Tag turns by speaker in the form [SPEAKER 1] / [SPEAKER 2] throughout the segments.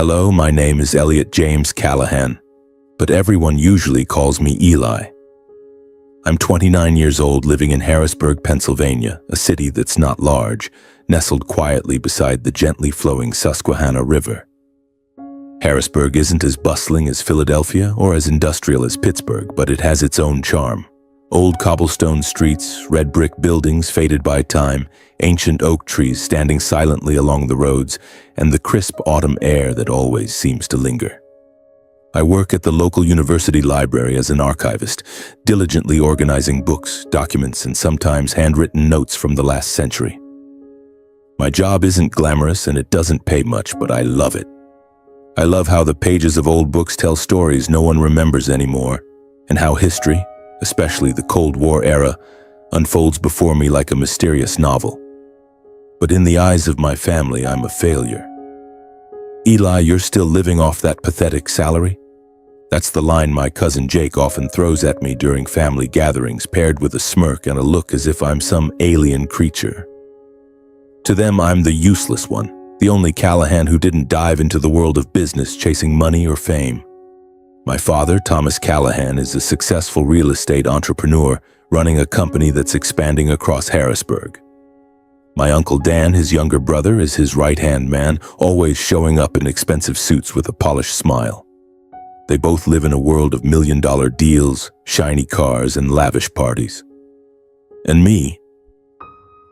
[SPEAKER 1] Hello, my name is Elliot James Callahan, but everyone usually calls me Eli. I'm 29 years old, living in Harrisburg, Pennsylvania, a city that's not large, nestled quietly beside the gently flowing Susquehanna River. Harrisburg isn't as bustling as Philadelphia or as industrial as Pittsburgh, but it has its own charm. Old cobblestone streets, red brick buildings faded by time, ancient oak trees standing silently along the roads, and the crisp autumn air that always seems to linger. I work at the local university library as an archivist, diligently organizing books, documents, and sometimes handwritten notes from the last century. My job isn't glamorous and it doesn't pay much, but I love it. I love how the pages of old books tell stories no one remembers anymore, and how history, especially the Cold War era, unfolds before me like a mysterious novel. But in the eyes of my family, I'm a failure. Eli, you're still living off that pathetic salary? That's the line my cousin Jake often throws at me during family gatherings, paired with a smirk and a look as if I'm some alien creature. To them, I'm the useless one, the only Callahan who didn't dive into the world of business chasing money or fame. My father, Thomas Callahan, is a successful real estate entrepreneur running a company that's expanding across Harrisburg. My Uncle Dan, his younger brother, is his right-hand man, always showing up in expensive suits with a polished smile. They both live in a world of million-dollar deals, shiny cars, and lavish parties. And me?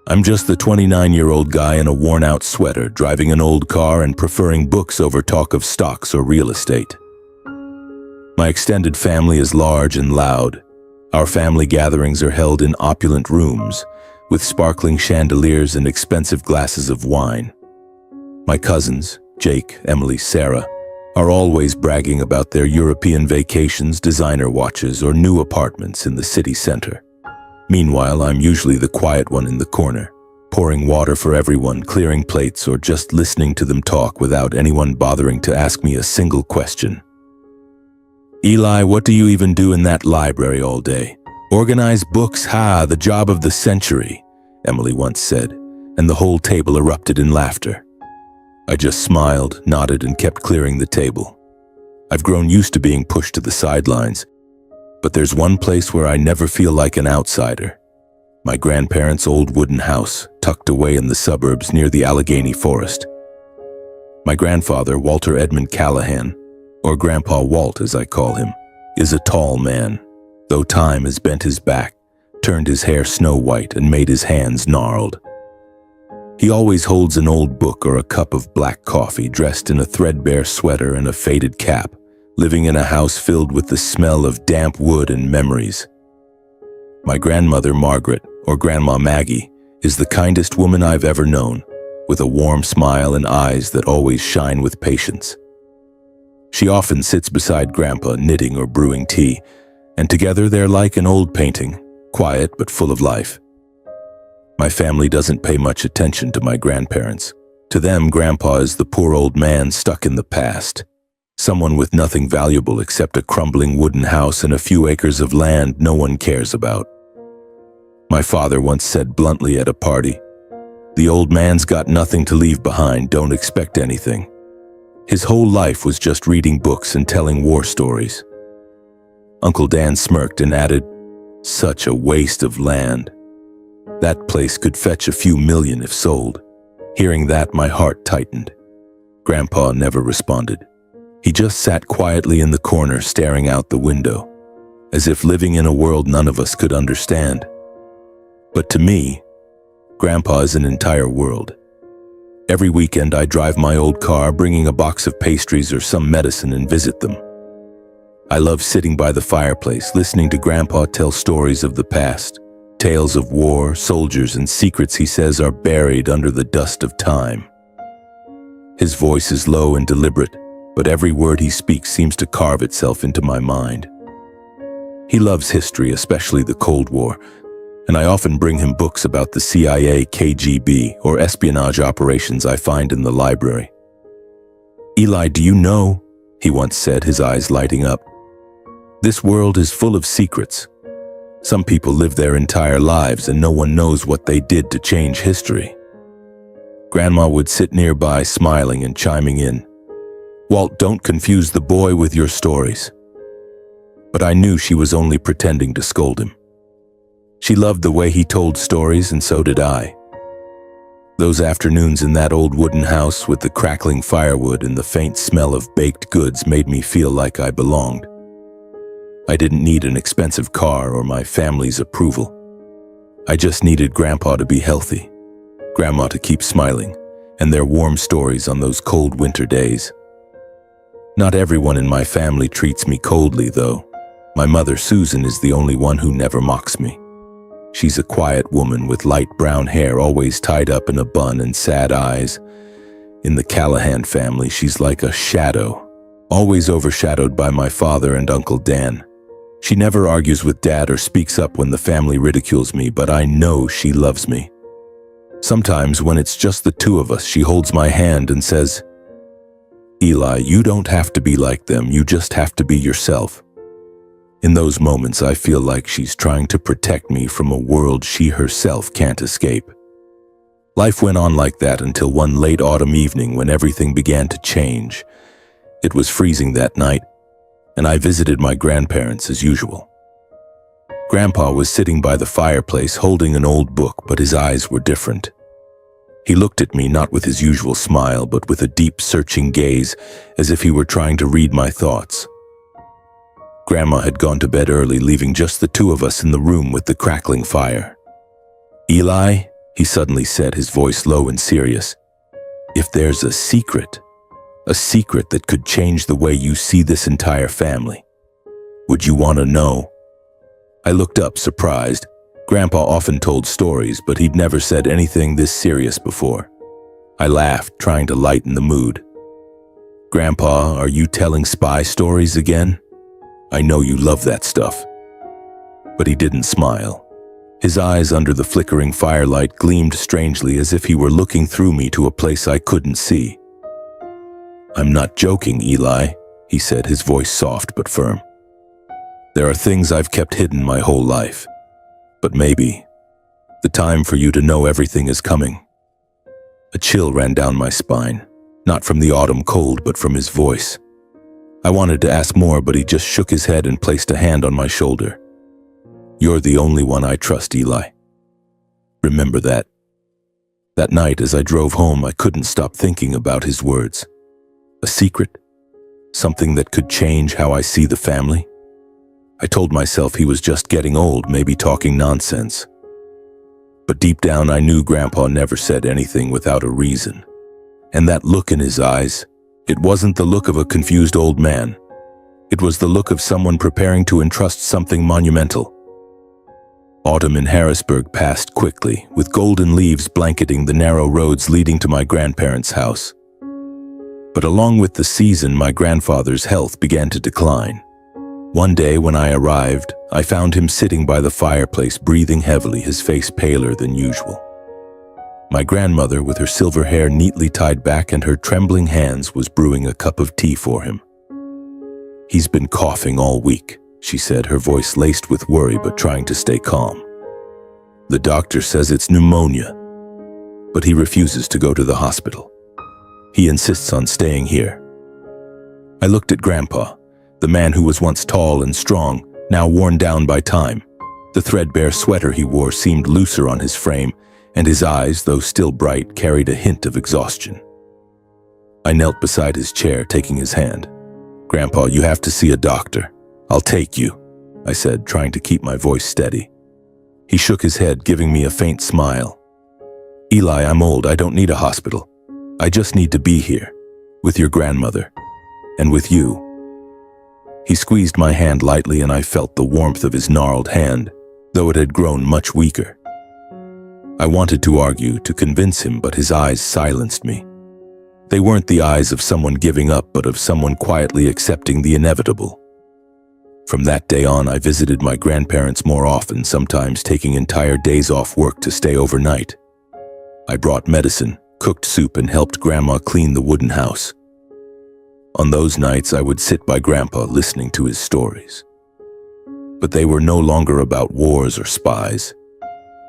[SPEAKER 1] I'm just the 29-year-old guy in a worn-out sweater, driving an old car and preferring books over talk of stocks or real estate. My extended family is large and loud. Our family gatherings are held in opulent rooms, with sparkling chandeliers and expensive glasses of wine. My cousins, Jake, Emily, Sarah, are always bragging about their European vacations, designer watches, or new apartments in the city center. Meanwhile, I'm usually the quiet one in the corner, pouring water for everyone, clearing plates, or just listening to them talk without anyone bothering to ask me a single question. Eli, what do you even do in that library all day? Organize books, the job of the century, Emily once said, and the whole table erupted in laughter. I just smiled, nodded, and kept clearing the table. I've grown used to being pushed to the sidelines, but there's one place where I never feel like an outsider. My grandparents' old wooden house, tucked away in the suburbs near the Allegheny Forest. My grandfather, Walter Edmund Callahan, or Grandpa Walt as I call him, is a tall man, though time has bent his back, turned his hair snow-white, and made his hands gnarled. He always holds an old book or a cup of black coffee, dressed in a threadbare sweater and a faded cap, living in a house filled with the smell of damp wood and memories. My grandmother, Margaret, or Grandma Maggie, is the kindest woman I've ever known, with a warm smile and eyes that always shine with patience. She often sits beside Grandpa, knitting or brewing tea, and together they're like an old painting, quiet but full of life. My family doesn't pay much attention to my grandparents. To them, Grandpa is the poor old man stuck in the past, someone with nothing valuable except a crumbling wooden house and a few acres of land no one cares about. My father once said bluntly at a party, "The old man's got nothing to leave behind, don't expect anything." His whole life was just reading books and telling war stories. Uncle Dan smirked and added, "Such a waste of land. That place could fetch a few million if sold." Hearing that, my heart tightened. Grandpa never responded. He just sat quietly in the corner, staring out the window, as if living in a world none of us could understand. But to me, Grandpa is an entire world. Every weekend I drive my old car, bringing a box of pastries or some medicine, and visit them. I love sitting by the fireplace, listening to Grandpa tell stories of the past, tales of war, soldiers, and secrets he says are buried under the dust of time. His voice is low and deliberate, but every word he speaks seems to carve itself into my mind. He loves history, especially the Cold War, and I often bring him books about the CIA, KGB, or espionage operations I find in the library. "Eli, do you know," he once said, his eyes lighting up, "this world is full of secrets. Some people live their entire lives and no one knows what they did to change history." Grandma would sit nearby, smiling and chiming in, Walt, don't confuse the boy with your stories. But I knew she was only pretending to scold him. She loved the way he told stories, and so did I. Those afternoons in that old wooden house with the crackling firewood and the faint smell of baked goods made me feel like I belonged. I didn't need an expensive car or my family's approval. I just needed Grandpa to be healthy, Grandma to keep smiling, and their warm stories on those cold winter days. Not everyone in my family treats me coldly, though. My mother, Susan, is the only one who never mocks me. She's a quiet woman with light brown hair always tied up in a bun and sad eyes. In the Callahan family, she's like a shadow, always overshadowed by my father and Uncle Dan. She never argues with Dad or speaks up when the family ridicules me, but I know she loves me. Sometimes, when it's just the two of us, she holds my hand and says, "Eli, you don't have to be like them, you just have to be yourself." In those moments, I feel like she's trying to protect me from a world she herself can't escape. Life went on like that until one late autumn evening when everything began to change. It was freezing that night, and I visited my grandparents as usual. Grandpa was sitting by the fireplace holding an old book, but his eyes were different. He looked at me not with his usual smile, but with a deep, searching gaze, as if he were trying to read my thoughts. Grandma had gone to bed early, leaving just the two of us in the room with the crackling fire. "Eli," he suddenly said, his voice low and serious, "if there's a secret that could change the way you see this entire family, would you want to know?" I looked up, surprised. Grandpa often told stories, but he'd never said anything this serious before. I laughed, trying to lighten the mood. "Grandpa, are you telling spy stories again? I know you love that stuff." But he didn't smile. His eyes under the flickering firelight gleamed strangely, as if he were looking through me to a place I couldn't see. "I'm not joking, Eli," he said, his voice soft but firm. "There are things I've kept hidden my whole life. But maybe the time for you to know everything is coming." A chill ran down my spine, not from the autumn cold, but from his voice. I wanted to ask more, but he just shook his head and placed a hand on my shoulder. "You're the only one I trust, Eli. Remember that." That night, as I drove home, I couldn't stop thinking about his words. A secret? Something that could change how I see the family? I told myself he was just getting old, maybe talking nonsense. But deep down, I knew Grandpa never said anything without a reason. And that look in his eyes, it wasn't the look of a confused old man. It was the look of someone preparing to entrust something monumental. Autumn in Harrisburg passed quickly, with golden leaves blanketing the narrow roads leading to my grandparents' house. But along with the season, my grandfather's health began to decline. One day when I arrived, I found him sitting by the fireplace, breathing heavily, his face paler than usual. My grandmother, with her silver hair neatly tied back and her trembling hands, was brewing a cup of tea for him. "He's been coughing all week," she said, her voice laced with worry but trying to stay calm. "The doctor says it's pneumonia, but he refuses to go to the hospital. He insists on staying here." I looked at Grandpa, the man who was once tall and strong, now worn down by time. The threadbare sweater he wore seemed looser on his frame, and his eyes, though still bright, carried a hint of exhaustion. I knelt beside his chair, taking his hand. "Grandpa, you have to see a doctor." "I'll take you," I said, trying to keep my voice steady. He shook his head, giving me a faint smile. "Eli, I'm old. I don't need a hospital. I just need to be here, with your grandmother, and with you." He squeezed my hand lightly, and I felt the warmth of his gnarled hand, though it had grown much weaker. I wanted to argue, to convince him, but his eyes silenced me. They weren't the eyes of someone giving up, but of someone quietly accepting the inevitable. From that day on, I visited my grandparents more often, sometimes taking entire days off work to stay overnight. I brought medicine, cooked soup, and helped Grandma clean the wooden house. On those nights, I would sit by Grandpa listening to his stories. But they were no longer about wars or spies.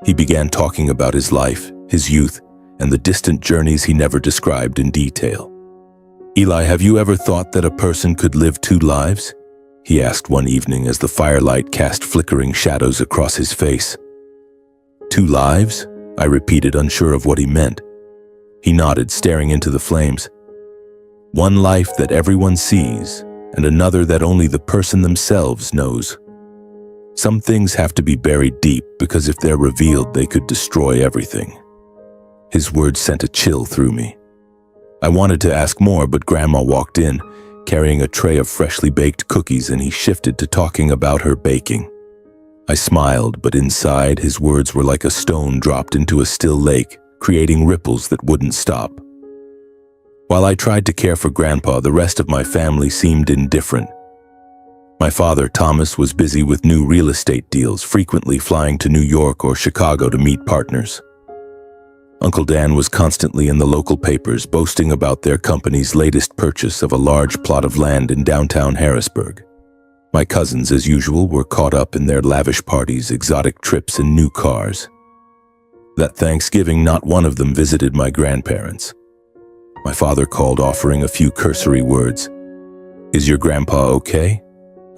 [SPEAKER 1] He began talking about his life, his youth, and the distant journeys he never described in detail. Eli, have you ever thought that a person could live two lives? He asked one evening as the firelight cast flickering shadows across his face. Two lives? I repeated, unsure of what he meant. He nodded, staring into the flames. One life that everyone sees, and another that only the person themselves knows. Some things have to be buried deep because if they're revealed, they could destroy everything. His words sent a chill through me. I wanted to ask more, but Grandma walked in, carrying a tray of freshly baked cookies, and he shifted to talking about her baking. I smiled, but inside, his words were like a stone dropped into a still lake, creating ripples that wouldn't stop. While I tried to care for Grandpa, the rest of my family seemed indifferent. My father, Thomas, was busy with new real estate deals, frequently flying to New York or Chicago to meet partners. Uncle Dan was constantly in the local papers, boasting about their company's latest purchase of a large plot of land in downtown Harrisburg. My cousins, as usual, were caught up in their lavish parties, exotic trips, and new cars. That Thanksgiving, not one of them visited my grandparents. My father called, offering a few cursory words. "Is your grandpa okay?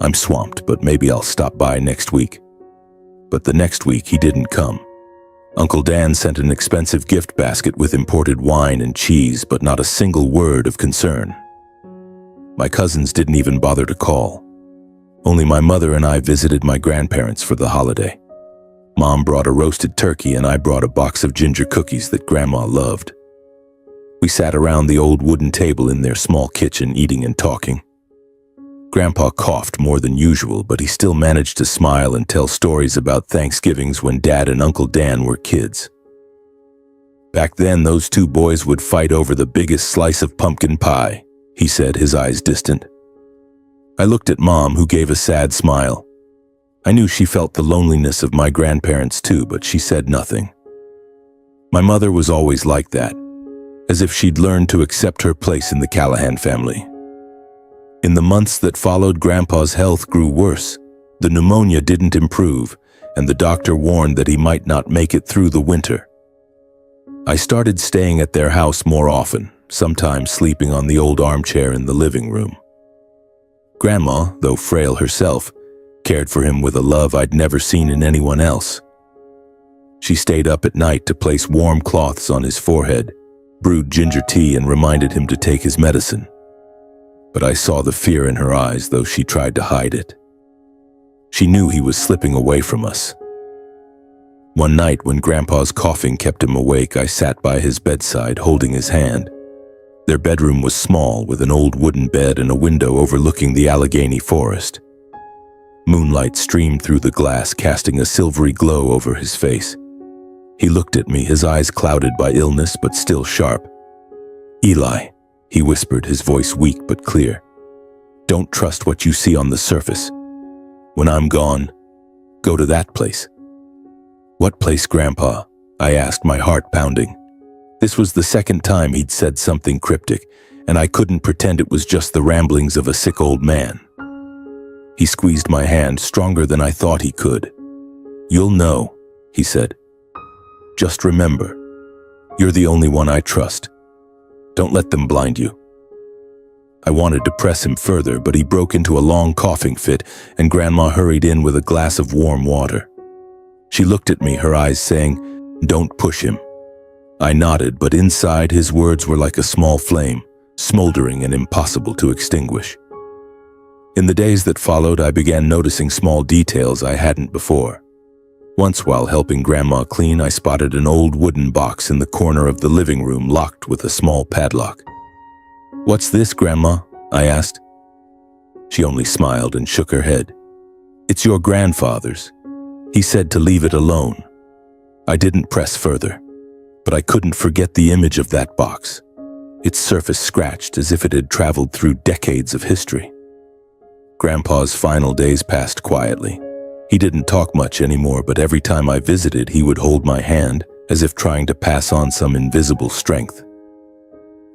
[SPEAKER 1] I'm swamped, but maybe I'll stop by next week." But the next week he didn't come. Uncle Dan sent an expensive gift basket with imported wine and cheese, but not a single word of concern. My cousins didn't even bother to call. Only my mother and I visited my grandparents for the holiday. Mom brought a roasted turkey and I brought a box of ginger cookies that Grandma loved. We sat around the old wooden table in their small kitchen, eating and talking. Grandpa coughed more than usual, but he still managed to smile and tell stories about Thanksgivings when Dad and Uncle Dan were kids. Back then, those two boys would fight over the biggest slice of pumpkin pie, he said, his eyes distant. I looked at Mom, who gave a sad smile. I knew she felt the loneliness of my grandparents too, but she said nothing. My mother was always like that, as if she'd learned to accept her place in the Callahan family. In the months that followed, Grandpa's health grew worse. The pneumonia didn't improve, and the doctor warned that he might not make it through the winter. I started staying at their house more often, sometimes sleeping on the old armchair in the living room. Grandma, though frail herself, cared for him with a love I'd never seen in anyone else. She stayed up at night to place warm cloths on his forehead, brewed ginger tea, and reminded him to take his medicine. But I saw the fear in her eyes, though she tried to hide it. She knew he was slipping away from us. One night, when Grandpa's coughing kept him awake, I sat by his bedside, holding his hand. Their bedroom was small, with an old wooden bed and a window overlooking the Allegheny forest. Moonlight streamed through the glass, casting a silvery glow over his face. He looked at me, his eyes clouded by illness but still sharp. "Eli," he whispered, his voice weak but clear. "Don't trust what you see on the surface. When I'm gone, go to that place." "What place, Grandpa?" I asked, my heart pounding. This was the second time he'd said something cryptic, and I couldn't pretend it was just the ramblings of a sick old man. He squeezed my hand stronger than I thought he could. "You'll know," he said. "Just remember, you're the only one I trust. Don't let them blind you." I wanted to press him further, but he broke into a long coughing fit, and Grandma hurried in with a glass of warm water. She looked at me, her eyes saying, "Don't push him." I nodded, but inside his words were like a small flame, smoldering and impossible to extinguish. In the days that followed, I began noticing small details I hadn't before. Once, while helping Grandma clean, I spotted an old wooden box in the corner of the living room, locked with a small padlock. "What's this, Grandma?" I asked. She only smiled and shook her head. "It's your grandfather's. He said to leave it alone." I didn't press further, but I couldn't forget the image of that box, its surface scratched as if it had traveled through decades of history. Grandpa's final days passed quietly. He didn't talk much anymore, but every time I visited, he would hold my hand, as if trying to pass on some invisible strength.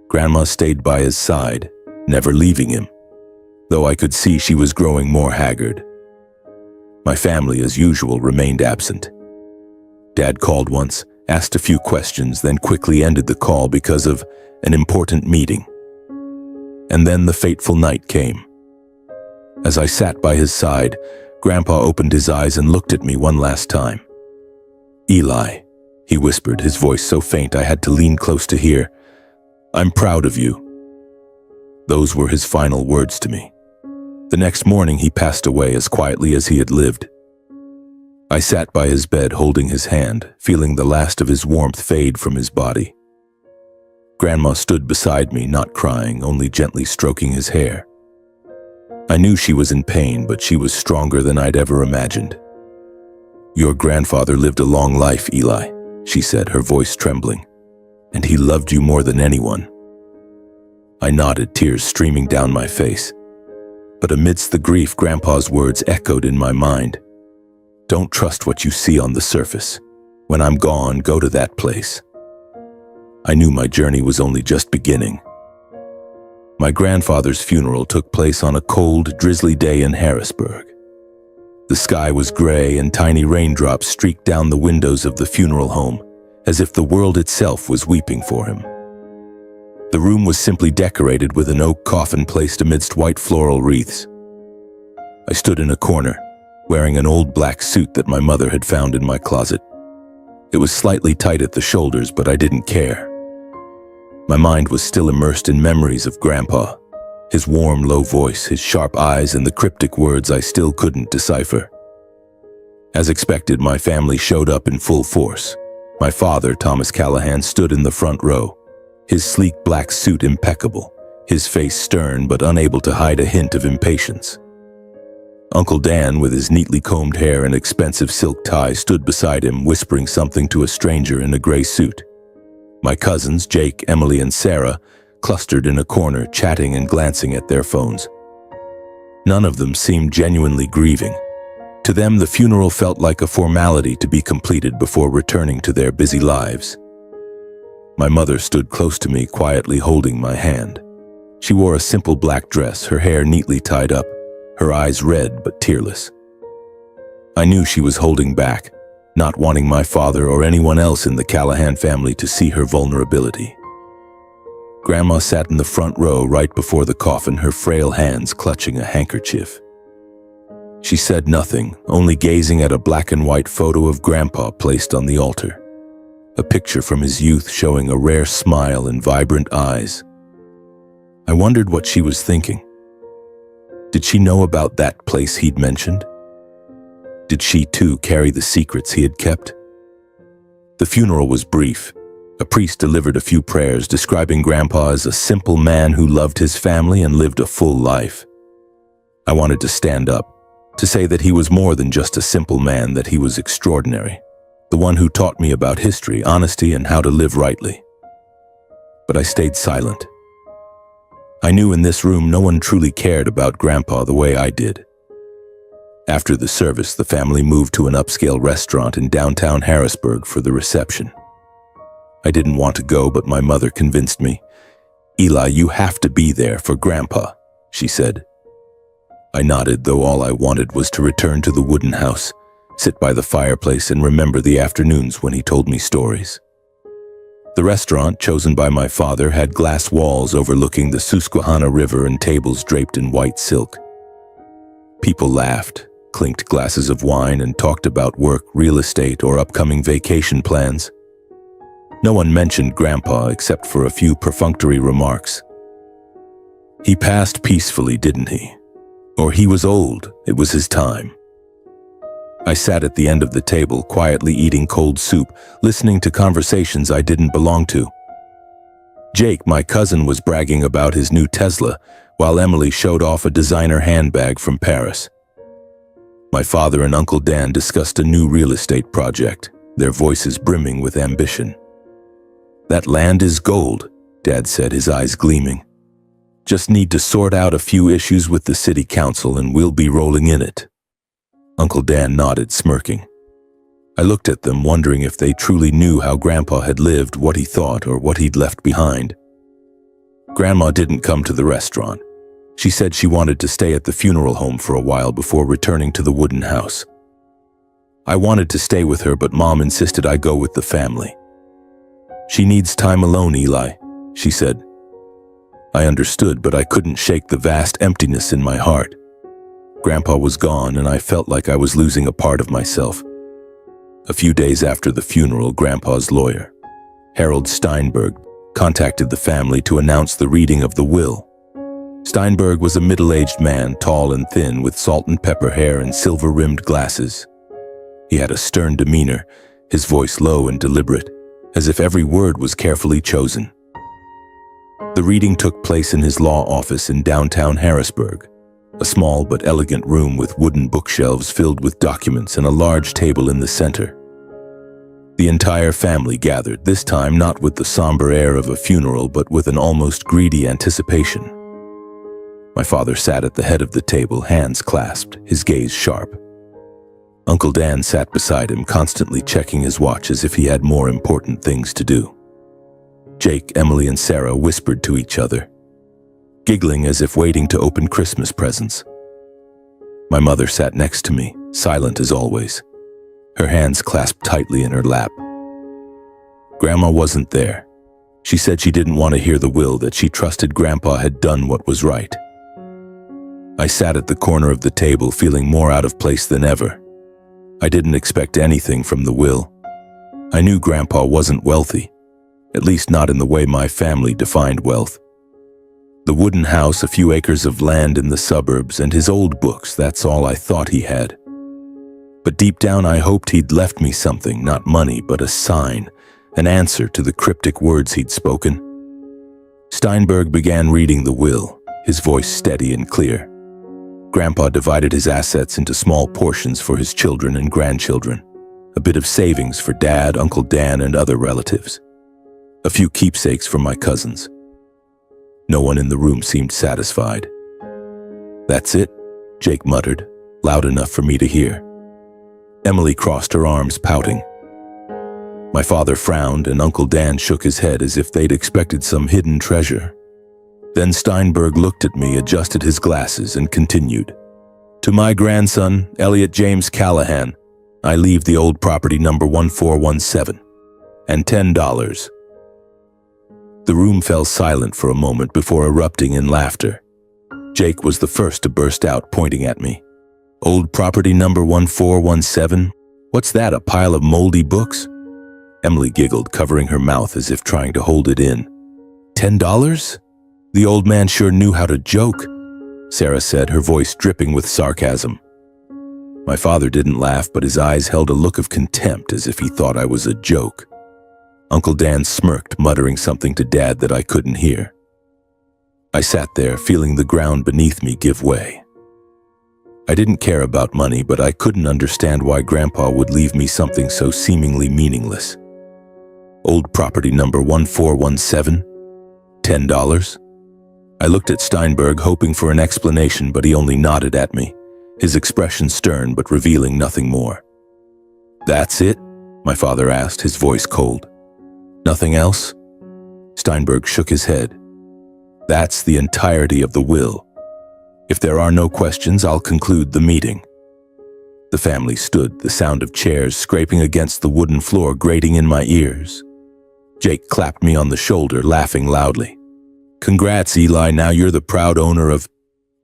[SPEAKER 1] Grandma stayed by his side, never leaving him, though I could see she was growing more haggard. My family, as usual, remained absent. Dad called once, asked a few questions, then quickly ended the call because of an important meeting. And then the fateful night came. As I sat by his side, Grandpa opened his eyes and looked at me one last time. "Eli," he whispered, his voice so faint I had to lean close to hear, "I'm proud of you." Those were his final words to me. The next morning he passed away as quietly as he had lived. I sat by his bed holding his hand, feeling the last of his warmth fade from his body. Grandma stood beside me, not crying, only gently stroking his hair. I knew she was in pain, but she was stronger than I'd ever imagined. "Your grandfather lived a long life, Eli," she said, her voice trembling, "and he loved you more than anyone." I nodded, tears streaming down my face. But amidst the grief, Grandpa's words echoed in my mind. "Don't trust what you see on the surface. When I'm gone, go to that place." I knew my journey was only just beginning. My grandfather's funeral took place on a cold, drizzly day in Harrisburg. The sky was gray and tiny raindrops streaked down the windows of the funeral home, as if the world itself was weeping for him. The room was simply decorated with an oak coffin placed amidst white floral wreaths. I stood in a corner, wearing an old black suit that my mother had found in my closet. It was slightly tight at the shoulders, but I didn't care. My mind was still immersed in memories of Grandpa, his warm, low voice, his sharp eyes, and the cryptic words I still couldn't decipher. As expected, my family showed up in full force. My father, Thomas Callahan, stood in the front row, his sleek black suit impeccable, his face stern but unable to hide a hint of impatience. Uncle Dan, with his neatly combed hair and expensive silk tie, stood beside him, whispering something to a stranger in a gray suit. My cousins, Jake, Emily, and Sarah, clustered in a corner, chatting and glancing at their phones. None of them seemed genuinely grieving. To them, the funeral felt like a formality to be completed before returning to their busy lives. My mother stood close to me, quietly holding my hand. She wore a simple black dress, her hair neatly tied up, her eyes red but tearless. I knew she was holding back, not wanting my father or anyone else in the Callahan family to see her vulnerability. Grandma sat in the front row right before the coffin, her frail hands clutching a handkerchief. She said nothing, only gazing at a black and white photo of Grandpa placed on the altar. A picture from his youth showing a rare smile and vibrant eyes. I wondered what she was thinking. Did she know about that place he'd mentioned? Did she too carry the secrets he had kept? The funeral was brief. A priest delivered a few prayers describing Grandpa as a simple man who loved his family and lived a full life. I wanted to stand up, to say that he was more than just a simple man, that he was extraordinary, the one who taught me about history, honesty, and how to live rightly. But I stayed silent. I knew in this room no one truly cared about Grandpa the way I did. After the service, the family moved to an upscale restaurant in downtown Harrisburg for the reception. I didn't want to go, but my mother convinced me. "Eli, you have to be there for Grandpa," she said. I nodded, though all I wanted was to return to the wooden house, sit by the fireplace, and remember the afternoons when he told me stories. The restaurant, chosen by my father, had glass walls overlooking the Susquehanna River and tables draped in white silk. People laughed, clinked glasses of wine, and talked about work, real estate, or upcoming vacation plans. No one mentioned Grandpa except for a few perfunctory remarks. He passed peacefully, didn't he? Or he was old, it was his time. I sat at the end of the table, quietly eating cold soup, listening to conversations I didn't belong to. Jake, my cousin, was bragging about his new Tesla, while Emily showed off a designer handbag from Paris. My father and Uncle Dan discussed a new real estate project, their voices brimming with ambition. "That land is gold," Dad said, his eyes gleaming. "Just need to sort out a few issues with the city council and we'll be rolling in it." Uncle Dan nodded, smirking. I looked at them, wondering if they truly knew how Grandpa had lived, what he thought, or what he'd left behind. Grandma didn't come to the restaurant. She said she wanted to stay at the funeral home for a while before returning to the wooden house. I wanted to stay with her, but Mom insisted I go with the family. "She needs time alone, Eli," she said. I understood, but I couldn't shake the vast emptiness in my heart. Grandpa was gone, and I felt like I was losing a part of myself. A few days after the funeral, Grandpa's lawyer, Harold Steinberg, contacted the family to announce the reading of the will. Steinberg was a middle-aged man, tall and thin, with salt and pepper hair and silver-rimmed glasses. He had a stern demeanor, his voice low and deliberate, as if every word was carefully chosen. The reading took place in his law office in downtown Harrisburg, a small but elegant room with wooden bookshelves filled with documents and a large table in the center. The entire family gathered, this time not with the somber air of a funeral, but with an almost greedy anticipation. My father sat at the head of the table, hands clasped, his gaze sharp. Uncle Dan sat beside him, constantly checking his watch as if he had more important things to do. Jake, Emily, and Sarah whispered to each other, giggling as if waiting to open Christmas presents. My mother sat next to me, silent as always, her hands clasped tightly in her lap. Grandma wasn't there. She said she didn't want to hear the will, that she trusted Grandpa had done what was right. I sat at the corner of the table, feeling more out of place than ever. I didn't expect anything from the will. I knew Grandpa wasn't wealthy, at least not in the way my family defined wealth. The wooden house, a few acres of land in the suburbs, and his old books, that's all I thought he had. But deep down I hoped he'd left me something, not money, but a sign, an answer to the cryptic words he'd spoken. Steinberg began reading the will, his voice steady and clear. Grandpa divided his assets into small portions for his children and grandchildren, a bit of savings for Dad, Uncle Dan, and other relatives, a few keepsakes for my cousins. No one in the room seemed satisfied. "That's it," Jake muttered, loud enough for me to hear. Emily crossed her arms, pouting. My father frowned, and Uncle Dan shook his head as if they'd expected some hidden treasure. Then Steinberg looked at me, adjusted his glasses, and continued. "To my grandson, Elliot James Callahan, I leave the old property number 1417, and $10. The room fell silent for a moment before erupting in laughter. Jake was the first to burst out, pointing at me. "Old property number 1417? What's that, a pile of moldy books?" Emily giggled, covering her mouth as if trying to hold it in. $10? The old man sure knew how to joke, Sarah said, her voice dripping with sarcasm. My father didn't laugh, but his eyes held a look of contempt as if he thought I was a joke. Uncle Dan smirked, muttering something to Dad that I couldn't hear. I sat there, feeling the ground beneath me give way. I didn't care about money, but I couldn't understand why Grandpa would leave me something so seemingly meaningless. Old property number 1417? $10? I looked at Steinberg, hoping for an explanation, but he only nodded at me, his expression stern but revealing nothing more. "That's it?" my father asked, his voice cold. "Nothing else?" Steinberg shook his head. "That's the entirety of the will. If there are no questions, I'll conclude the meeting." The family stood, the sound of chairs scraping against the wooden floor grating in my ears. Jake clapped me on the shoulder, laughing loudly. "Congrats, Eli, now you're the proud owner of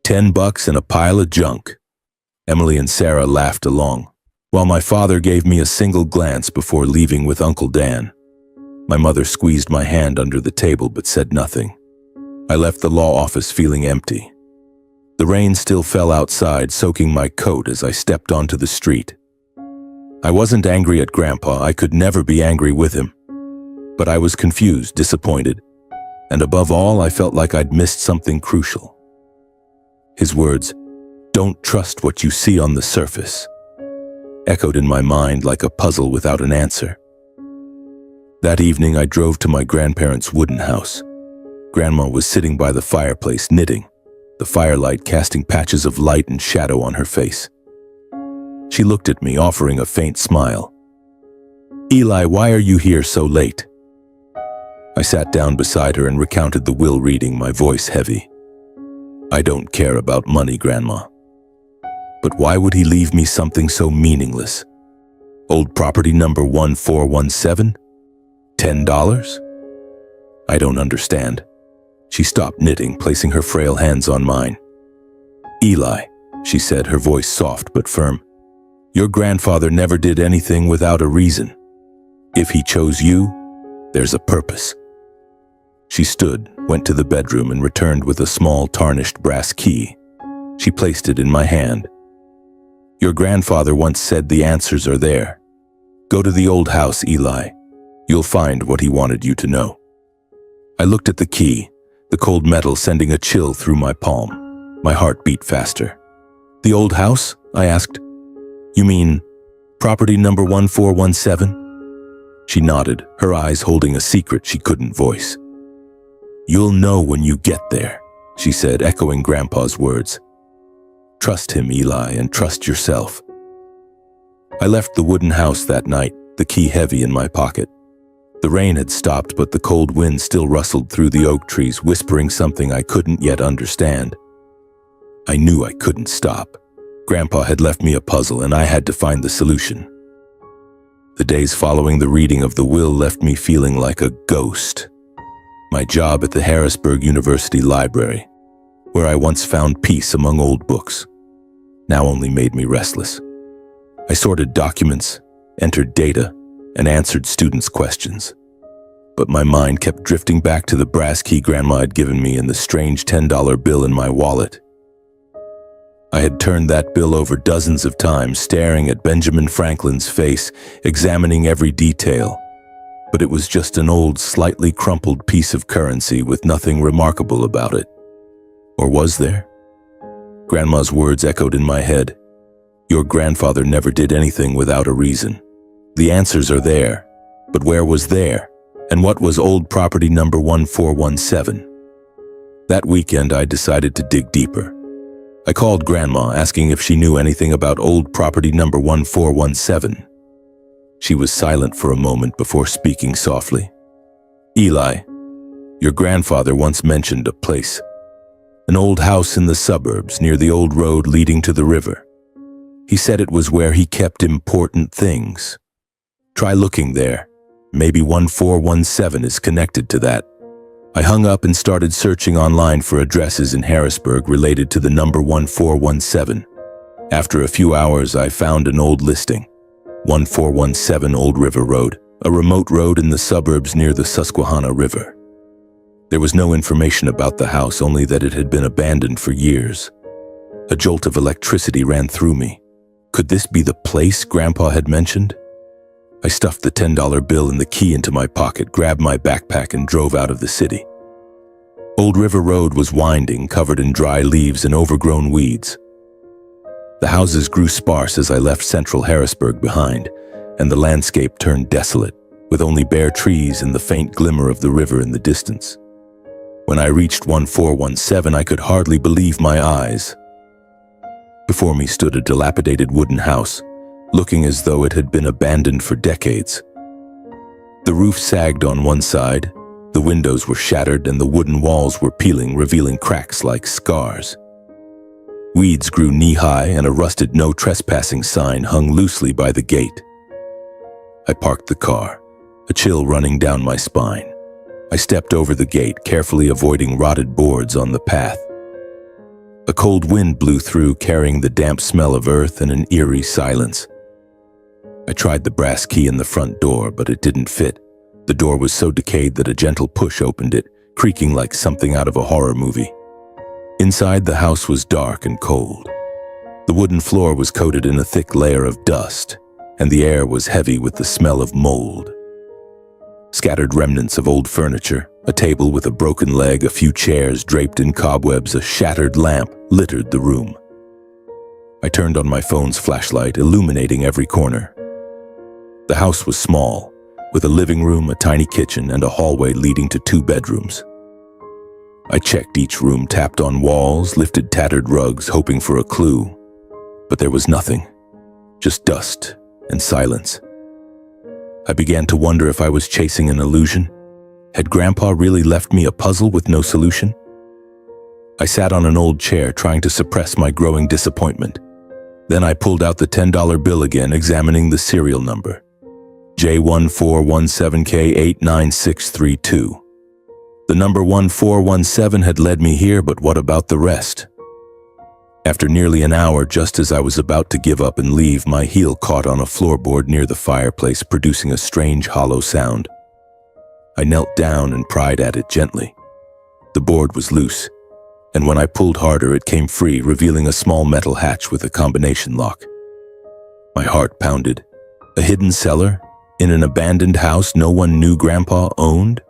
[SPEAKER 1] $10 and a pile of junk." Emily and Sarah laughed along, while my father gave me a single glance before leaving with Uncle Dan. My mother squeezed my hand under the table but said nothing. I left the law office feeling empty. The rain still fell outside, soaking my coat as I stepped onto the street. I wasn't angry at Grandpa, I could never be angry with him. But I was confused, disappointed, and above all, I felt like I'd missed something crucial. His words, "Don't trust what you see on the surface," echoed in my mind like a puzzle without an answer. That evening, I drove to my grandparents' wooden house. Grandma was sitting by the fireplace knitting, the firelight casting patches of light and shadow on her face. She looked at me, offering a faint smile. "Eli, why are you here so late?" I sat down beside her and recounted the will reading, my voice heavy. "I don't care about money, Grandma. But why would he leave me something so meaningless? Old property number 1417? $10? I don't understand." She stopped knitting, placing her frail hands on mine. "Eli," she said, her voice soft but firm, "your grandfather never did anything without a reason. If he chose you, there's a purpose." She stood, went to the bedroom, and returned with a small tarnished brass key. She placed it in my hand. "Your grandfather once said the answers are there. Go to the old house, Eli. You'll find what he wanted you to know." I looked at the key, the cold metal sending a chill through my palm. My heart beat faster. "The old house?" I asked. "You mean property number 1417? She nodded, her eyes holding a secret she couldn't voice. "You'll know when you get there," she said, echoing Grandpa's words. "Trust him, Eli, and trust yourself." I left the wooden house that night, the key heavy in my pocket. The rain had stopped, but the cold wind still rustled through the oak trees, whispering something I couldn't yet understand. I knew I couldn't stop. Grandpa had left me a puzzle, and I had to find the solution. The days following the reading of the will left me feeling like a ghost. My job at the Harrisburg University Library, where I once found peace among old books, now only made me restless. I sorted documents, entered data, and answered students' questions. But my mind kept drifting back to the brass key Grandma had given me and the strange $10 bill in my wallet. I had turned that bill over dozens of times, staring at Benjamin Franklin's face, examining every detail. But it was just an old, slightly crumpled piece of currency with nothing remarkable about it. Or was there? Grandma's words echoed in my head. "Your grandfather never did anything without a reason. The answers are there, but where was there? And what was old property number 1417? That weekend, I decided to dig deeper. I called Grandma, asking if she knew anything about old property number 1417. She was silent for a moment before speaking softly. "Eli, your grandfather once mentioned a place. An old house in the suburbs near the old road leading to the river. He said it was where he kept important things. Try looking there. Maybe 1417 is connected to that." I hung up and started searching online for addresses in Harrisburg related to the number 1417. After a few hours, I found an old listing. 1417 Old River Road, a remote road in the suburbs near the Susquehanna River. There was no information about the house, only that it had been abandoned for years. A jolt of electricity ran through me. Could this be the place Grandpa had mentioned? I stuffed the $10 bill and the key into my pocket, grabbed my backpack, and drove out of the city. Old River Road was winding, covered in dry leaves and overgrown weeds. The houses grew sparse as I left central Harrisburg behind, and the landscape turned desolate, with only bare trees and the faint glimmer of the river in the distance. When I reached 1417, I could hardly believe my eyes. Before me stood a dilapidated wooden house, looking as though it had been abandoned for decades. The roof sagged on one side, the windows were shattered, and the wooden walls were peeling, revealing cracks like scars. Weeds grew knee-high, and a rusted "No Trespassing" sign hung loosely by the gate. I parked the car, a chill running down my spine. I stepped over the gate, carefully avoiding rotted boards on the path. A cold wind blew through, carrying the damp smell of earth and an eerie silence. I tried the brass key in the front door, but it didn't fit. The door was so decayed that a gentle push opened it, creaking like something out of a horror movie. Inside, the house was dark and cold. The wooden floor was coated in a thick layer of dust, and the air was heavy with the smell of mold. Scattered remnants of old furniture, a table with a broken leg, a few chairs draped in cobwebs, a shattered lamp littered the room. I turned on my phone's flashlight, illuminating every corner. The house was small, with a living room, a tiny kitchen, and a hallway leading to 2 bedrooms. I checked each room, tapped on walls, lifted tattered rugs, hoping for a clue. But there was nothing, just dust and silence. I began to wonder if I was chasing an illusion. Had Grandpa really left me a puzzle with no solution? I sat on an old chair, trying to suppress my growing disappointment. Then I pulled out the $10 bill again, examining the serial number. J1417K89632. The number 1417 had led me here, but what about the rest? After nearly an hour, just as I was about to give up and leave, my heel caught on a floorboard near the fireplace, producing a strange hollow sound. I knelt down and pried at it gently. The board was loose, and when I pulled harder, it came free, revealing a small metal hatch with a combination lock. My heart pounded. A hidden cellar? In an abandoned house no one knew Grandpa owned?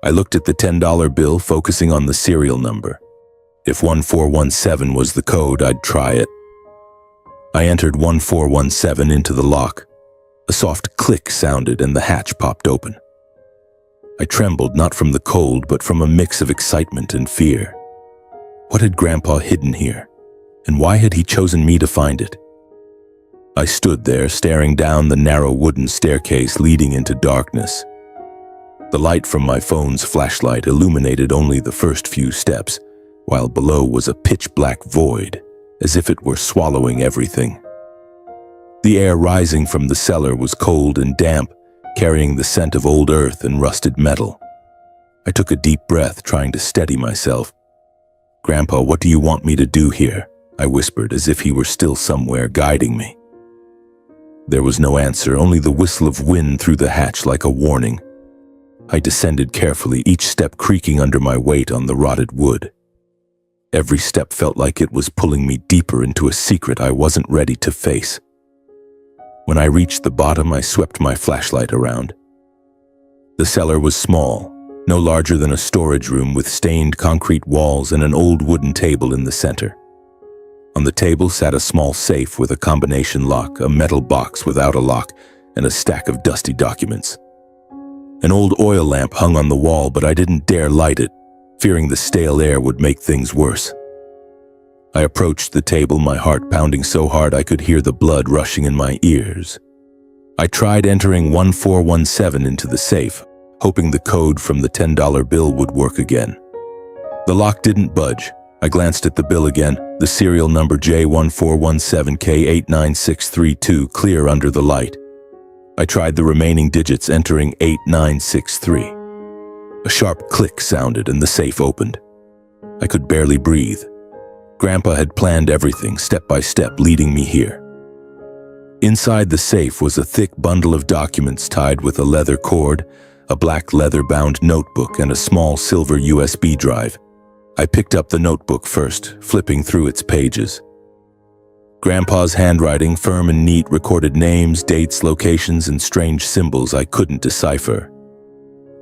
[SPEAKER 1] I looked at the $10 bill, focusing on the serial number. If 1417 was the code, I'd try it. I entered 1417 into the lock. A soft click sounded and the hatch popped open. I trembled, not from the cold, but from a mix of excitement and fear. What had Grandpa hidden here? And why had he chosen me to find it? I stood there, staring down the narrow wooden staircase leading into darkness. The light from my phone's flashlight illuminated only the first few steps, while below was a pitch-black void, as if it were swallowing everything. The air rising from the cellar was cold and damp, carrying the scent of old earth and rusted metal. I took a deep breath, trying to steady myself. "Grandpa, what do you want me to do here?" I whispered, as if he were still somewhere guiding me. There was no answer, only the whistle of wind through the hatch like a warning. I descended carefully, each step creaking under my weight on the rotted wood. Every step felt like it was pulling me deeper into a secret I wasn't ready to face. When I reached the bottom, I swept my flashlight around. The cellar was small, no larger than a storage room with stained concrete walls and an old wooden table in the center. On the table sat a small safe with a combination lock, a metal box without a lock, and a stack of dusty documents. An old oil lamp hung on the wall, but I didn't dare light it, fearing the stale air would make things worse. I approached the table, my heart pounding so hard I could hear the blood rushing in my ears. I tried entering 1417 into the safe, hoping the code from the $10 bill would work again. The lock didn't budge. I glanced at the bill again, the serial number J1417K89632 clear under the light. I tried the remaining digits, entering 8963. A sharp click sounded and the safe opened. I could barely breathe. Grandpa had planned everything, step by step, leading me here. Inside the safe was a thick bundle of documents tied with a leather cord, a black leather-bound notebook, and a small silver USB drive. I picked up the notebook first, flipping through its pages. Grandpa's handwriting, firm and neat, recorded names, dates, locations, and strange symbols I couldn't decipher.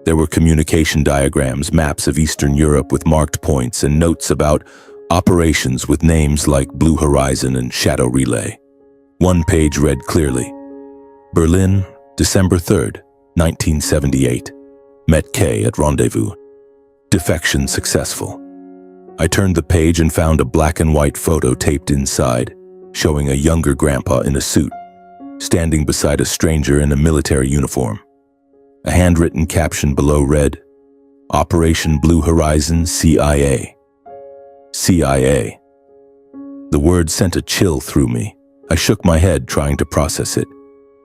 [SPEAKER 1] There were communication diagrams, maps of Eastern Europe with marked points, and notes about operations with names like Blue Horizon and Shadow Relay. One page read clearly: Berlin, December 3rd, 1978. Met K at rendezvous. Defection successful. I turned the page and found a black and white photo taped inside, showing a younger Grandpa in a suit, standing beside a stranger in a military uniform. A handwritten caption below read, Operation Blue Horizon, CIA. CIA. The word sent a chill through me. I shook my head, trying to process it.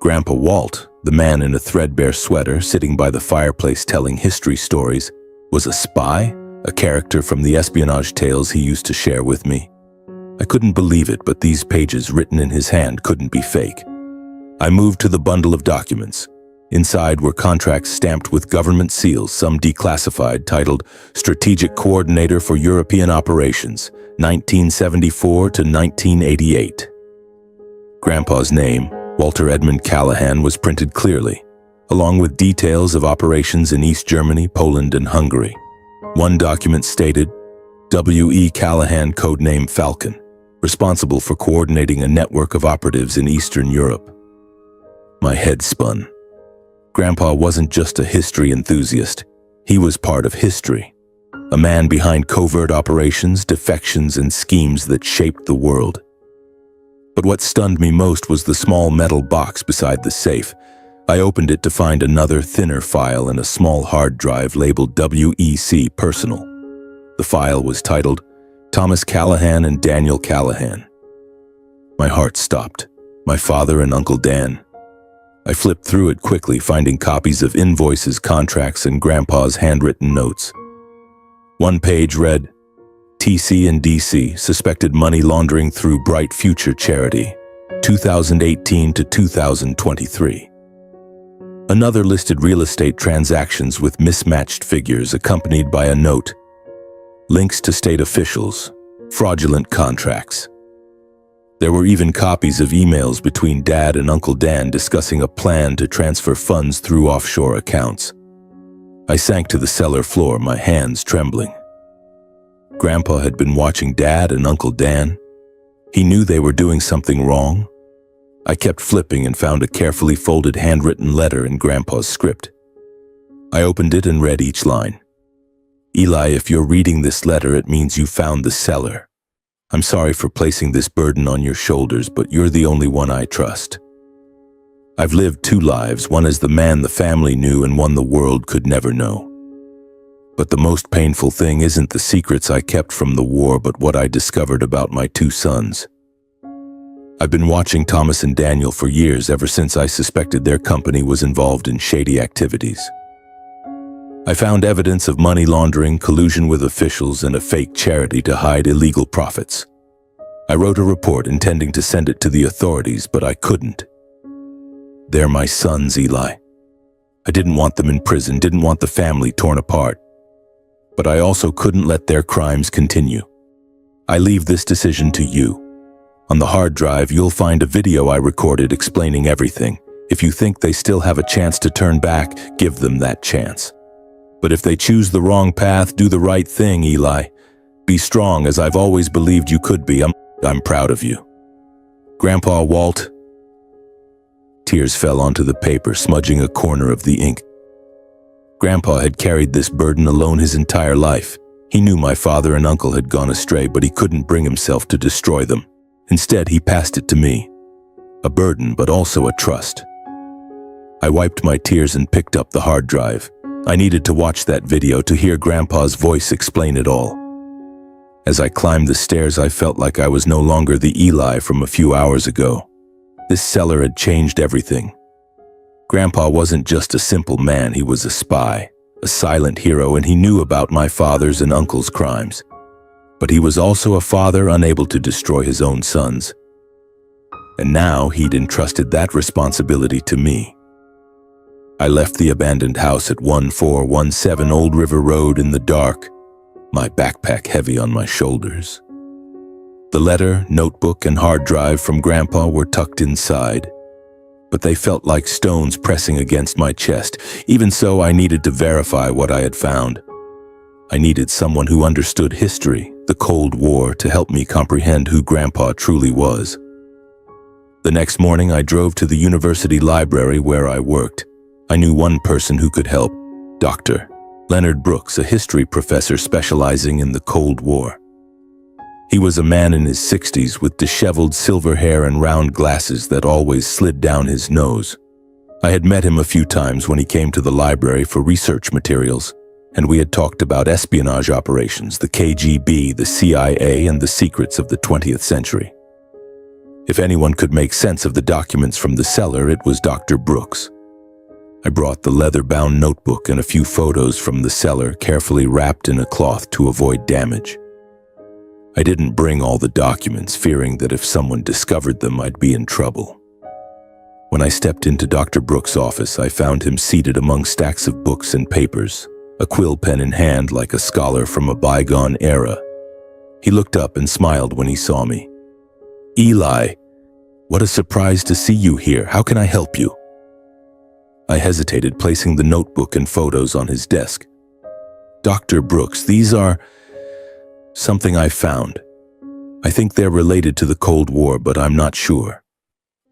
[SPEAKER 1] Grandpa Walt, the man in a threadbare sweater sitting by the fireplace telling history stories, was a spy, a character from the espionage tales he used to share with me. I couldn't believe it, but these pages written in his hand couldn't be fake. I moved to the bundle of documents. Inside were contracts stamped with government seals, some declassified, titled Strategic Coordinator for European Operations, 1974 to 1988. Grandpa's name, Walter Edmund Callahan, was printed clearly, along with details of operations in East Germany, Poland, and Hungary. One document stated, W.E. Callahan, codename Falcon, responsible for coordinating a network of operatives in Eastern Europe. My head spun. Grandpa wasn't just a history enthusiast. He was part of history, a man behind covert operations, defections, and schemes that shaped the world. But what stunned me most was the small metal box beside the safe. I opened it to find another thinner file and a small hard drive labeled WEC Personal. The file was titled Thomas Callahan and Daniel Callahan. My heart stopped. My father and Uncle Dan. I flipped through it quickly, finding copies of invoices, contracts, and Grandpa's handwritten notes. One page read, TC and DC suspected money laundering through Bright Future Charity, 2018 to 2023. Another listed real estate transactions with mismatched figures accompanied by a note, links to state officials, fraudulent contracts. There were even copies of emails between Dad and Uncle Dan discussing a plan to transfer funds through offshore accounts. I sank to the cellar floor, my hands trembling. Grandpa had been watching Dad and Uncle Dan. He knew they were doing something wrong. I kept flipping and found a carefully folded handwritten letter in Grandpa's script. I opened it and read each line. Eli, if you're reading this letter, it means you found the seller. I'm sorry for placing this burden on your shoulders, but you're the only one I trust. I've lived two lives, one as the man the family knew and one the world could never know. But the most painful thing isn't the secrets I kept from the war, but what I discovered about my two sons. I've been watching Thomas and Daniel for years, ever since I suspected their company was involved in shady activities. I found evidence of money laundering, collusion with officials, and a fake charity to hide illegal profits. I wrote a report intending to send it to the authorities, but I couldn't. They're my sons, Eli. I didn't want them in prison, didn't want the family torn apart. But I also couldn't let their crimes continue. I leave this decision to you. On the hard drive, you'll find a video I recorded explaining everything. If you think they still have a chance to turn back, give them that chance. But if they choose the wrong path, do the right thing, Eli. Be strong, as I've always believed you could be. I'm proud of you. Grandpa Walt. Tears fell onto the paper, smudging a corner of the ink. Grandpa had carried this burden alone his entire life. He knew my father and uncle had gone astray, but he couldn't bring himself to destroy them. Instead, he passed it to me. A burden, but also a trust. I wiped my tears and picked up the hard drive. I needed to watch that video to hear Grandpa's voice explain it all. As I climbed the stairs, I felt like I was no longer the Eli from a few hours ago. This cellar had changed everything. Grandpa wasn't just a simple man, he was a spy, a silent hero, and he knew about my father's and uncle's crimes. But he was also a father unable to destroy his own sons. And now he'd entrusted that responsibility to me. I left the abandoned house at 1417 Old River Road in the dark, my backpack heavy on my shoulders. The letter, notebook, and hard drive from Grandpa were tucked inside, but they felt like stones pressing against my chest. Even so, I needed to verify what I had found. I needed someone who understood history, the Cold War, to help me comprehend who Grandpa truly was. The next morning, I drove to the university library where I worked. I knew one person who could help, Dr. Leonard Brooks, a history professor specializing in the Cold War. He was a man in his 60s with disheveled silver hair and round glasses that always slid down his nose. I had met him a few times when he came to the library for research materials, and we had talked about espionage operations, the KGB, the CIA, and the secrets of the 20th century. If anyone could make sense of the documents from the cellar, it was Dr. Brooks. I brought the leather-bound notebook and a few photos from the cellar, carefully wrapped in a cloth to avoid damage. I didn't bring all the documents, fearing that if someone discovered them, I'd be in trouble. When I stepped into Dr. Brooks' office, I found him seated among stacks of books and papers, a quill pen in hand like a scholar from a bygone era. He looked up and smiled when he saw me. Eli, what a surprise to see you here. How can I help you? I hesitated, placing the notebook and photos on his desk. Dr. Brooks, these are something I found. I think they're related to the Cold War, but I'm not sure.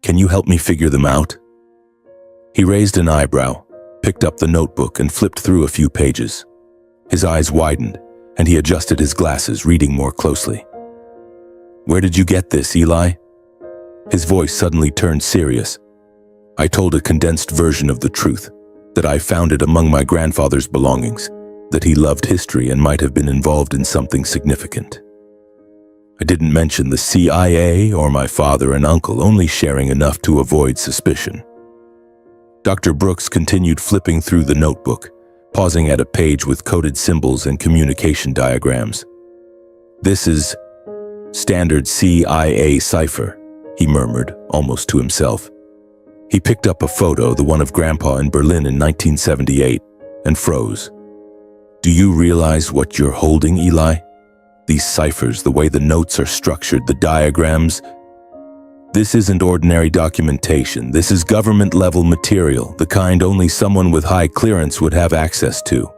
[SPEAKER 1] Can you help me figure them out? He raised an eyebrow, picked up the notebook, and flipped through a few pages. His eyes widened, and he adjusted his glasses, reading more closely. Where did you get this, Eli? His voice suddenly turned serious. I told a condensed version of the truth, that I found it among my grandfather's belongings, that he loved history and might have been involved in something significant. I didn't mention the CIA or my father and uncle, only sharing enough to avoid suspicion. Dr. Brooks continued flipping through the notebook, pausing at a page with coded symbols and communication diagrams. "This is standard CIA cipher," he murmured, almost to himself. He picked up a photo, the one of Grandpa in Berlin in 1978, and froze. "Do you realize what you're holding, Eli? These ciphers, the way the notes are structured, the diagrams. This isn't ordinary documentation. This is government-level material, the kind only someone with high clearance would have access to."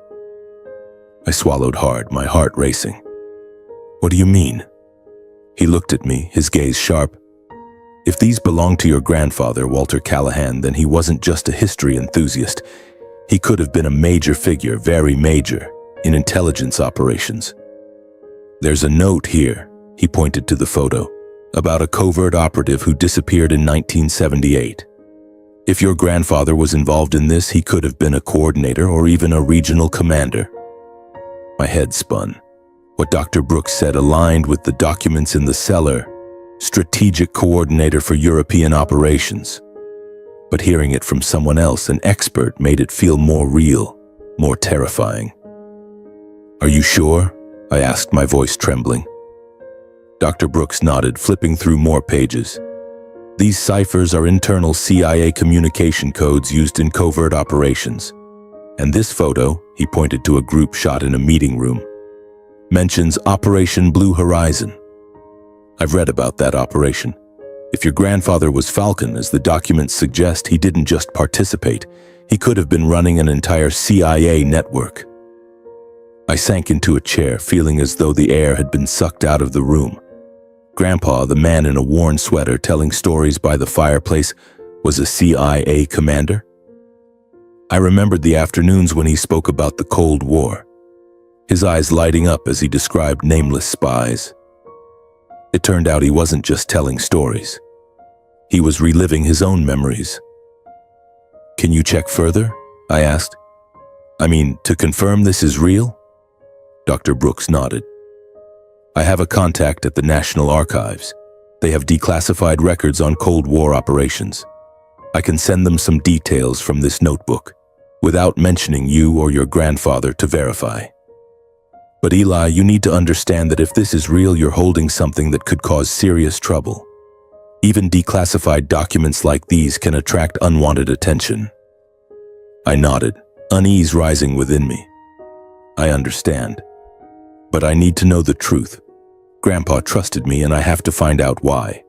[SPEAKER 1] I swallowed hard, my heart racing. "What do you mean?" He looked at me, his gaze sharp. "If these belonged to your grandfather, Walter Callahan, then he wasn't just a history enthusiast. He could have been a major figure, very major, in intelligence operations. There's a note here," he pointed to the photo, "about a covert operative who disappeared in 1978. If your grandfather was involved in this, he could have been a coordinator or even a regional commander." My head spun. What Dr. Brooks said aligned with the documents in the cellar: strategic coordinator for European operations. But hearing it from someone else, an expert, made it feel more real, more terrifying. "Are you sure?" I asked, my voice trembling. Dr. Brooks nodded, flipping through more pages. "These ciphers are internal CIA communication codes used in covert operations. And this photo," he pointed to a group shot in a meeting room, "mentions Operation Blue Horizon. I've read about that operation. If your grandfather was Falcon, as the documents suggest, he didn't just participate. He could have been running an entire CIA network." I sank into a chair, feeling as though the air had been sucked out of the room. Grandpa, the man in a worn sweater telling stories by the fireplace, was a CIA commander? I remembered the afternoons when he spoke about the Cold War, his eyes lighting up as he described nameless spies. It turned out he wasn't just telling stories. He was reliving his own memories. "Can you check further?" I asked. "I mean, to confirm this is real?" Dr. Brooks nodded. "I have a contact at the National Archives. They have declassified records on Cold War operations. I can send them some details from this notebook, without mentioning you or your grandfather, to verify. But Eli, you need to understand that if this is real, you're holding something that could cause serious trouble. Even declassified documents like these can attract unwanted attention." I nodded, unease rising within me. "I understand. But I need to know the truth. Grandpa trusted me, and I have to find out why."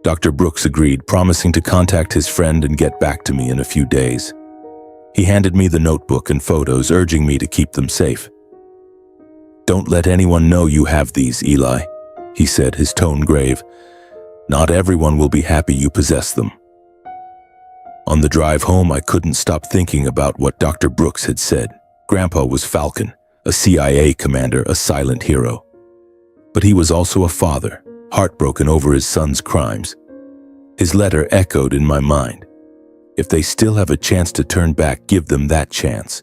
[SPEAKER 1] Dr. Brooks agreed, promising to contact his friend and get back to me in a few days. He handed me the notebook and photos, urging me to keep them safe. "Don't let anyone know you have these, Eli," he said, his tone grave. "Not everyone will be happy you possess them." On the drive home, I couldn't stop thinking about what Dr. Brooks had said. Grandpa was Falcon, a CIA commander, a silent hero. But he was also a father, heartbroken over his son's crimes. His letter echoed in my mind. If they still have a chance to turn back, give them that chance.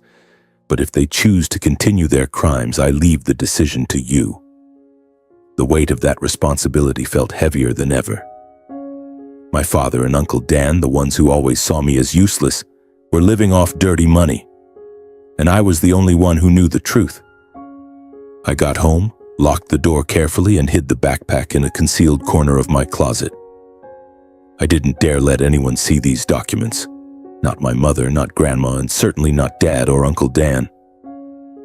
[SPEAKER 1] But if they choose to continue their crimes, I leave the decision to you. The weight of that responsibility felt heavier than ever. My father and Uncle Dan, the ones who always saw me as useless, were living off dirty money. And I was the only one who knew the truth. I got home, locked the door carefully, and hid the backpack in a concealed corner of my closet. I didn't dare let anyone see these documents. Not my mother, not Grandma, and certainly not Dad or Uncle Dan.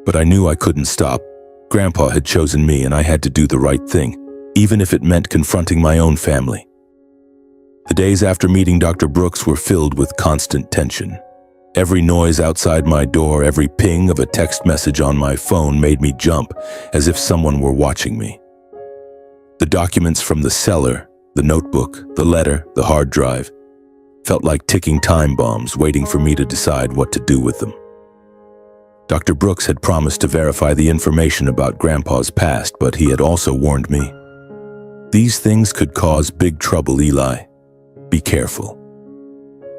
[SPEAKER 1] But I knew I couldn't stop. Grandpa had chosen me, and I had to do the right thing, even if it meant confronting my own family. The days after meeting Dr. Brooks were filled with constant tension. Every noise outside my door, every ping of a text message on my phone made me jump, as if someone were watching me. The documents from the cellar, the notebook, the letter, the hard drive, felt like ticking time bombs waiting for me to decide what to do with them. Dr. Brooks had promised to verify the information about Grandpa's past, but he had also warned me. These things could cause big trouble, Eli. Be careful.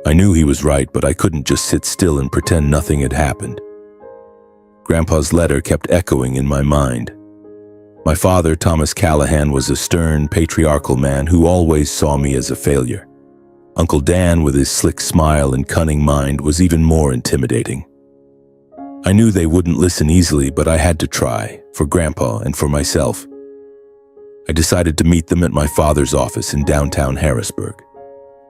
[SPEAKER 1] I knew he was right, but I couldn't just sit still and pretend nothing had happened. Grandpa's letter kept echoing in my mind. My father, Thomas Callahan, was a stern, patriarchal man who always saw me as a failure. Uncle Dan, with his slick smile and cunning mind, was even more intimidating. I knew they wouldn't listen easily, but I had to try, for Grandpa and for myself. I decided to meet them at my father's office in downtown Harrisburg.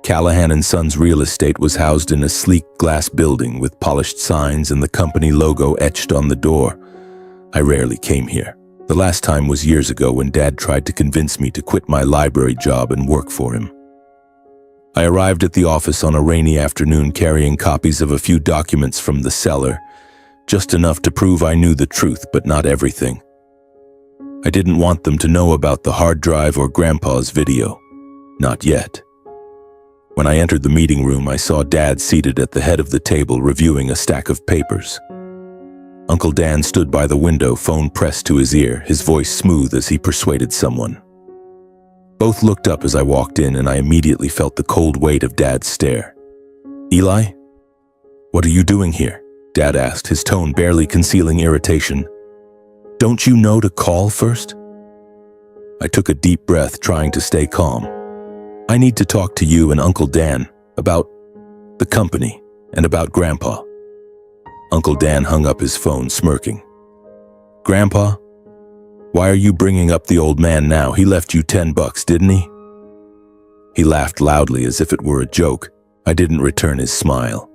[SPEAKER 1] Callahan & Sons Real Estate was housed in a sleek glass building with polished signs and the company logo etched on the door. I rarely came here. The last time was years ago when Dad tried to convince me to quit my library job and work for him. I arrived at the office on a rainy afternoon carrying copies of a few documents from the cellar, just enough to prove I knew the truth, but not everything. I didn't want them to know about the hard drive or Grandpa's video. Not yet. When I entered the meeting room, I saw Dad seated at the head of the table reviewing a stack of papers. Uncle Dan stood by the window, phone pressed to his ear, his voice smooth as he persuaded someone. Both looked up as I walked in, and I immediately felt the cold weight of Dad's stare. "Eli? What are you doing here?" Dad asked, his tone barely concealing irritation. "Don't you know to call first?" I took a deep breath, trying to stay calm. "I need to talk to you and Uncle Dan about the company and about Grandpa." Uncle Dan hung up his phone, smirking. "Grandpa? Why are you bringing up the old man now? He left you $10, didn't he?" He laughed loudly as if it were a joke. I didn't return his smile.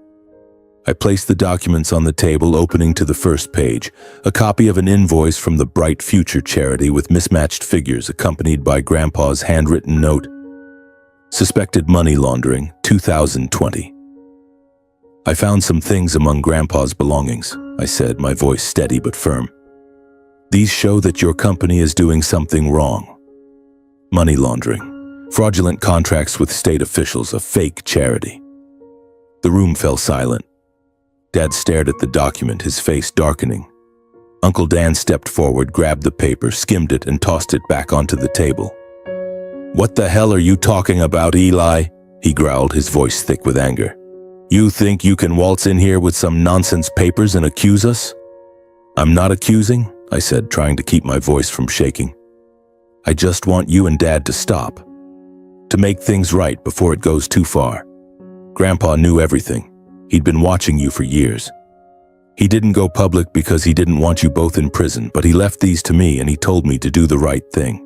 [SPEAKER 1] I placed the documents on the table, opening to the first page, a copy of an invoice from the Bright Future charity with mismatched figures accompanied by Grandpa's handwritten note. "Suspected money laundering, 2020. "I found some things among Grandpa's belongings," I said, my voice steady but firm. "These show that your company is doing something wrong. Money laundering, fraudulent contracts with state officials, a fake charity." The room fell silent. Dad stared at the document, his face darkening. Uncle Dan stepped forward, grabbed the paper, skimmed it, and tossed it back onto the table. "What the hell are you talking about, Eli?" he growled, his voice thick with anger. "You think you can waltz in here with some nonsense papers and accuse us?" "I'm not accusing," I said, trying to keep my voice from shaking. "I just want you and Dad to stop, to make things right before it goes too far. Grandpa knew everything. He'd been watching you for years. He didn't go public because he didn't want you both in prison, but he left these to me and he told me to do the right thing."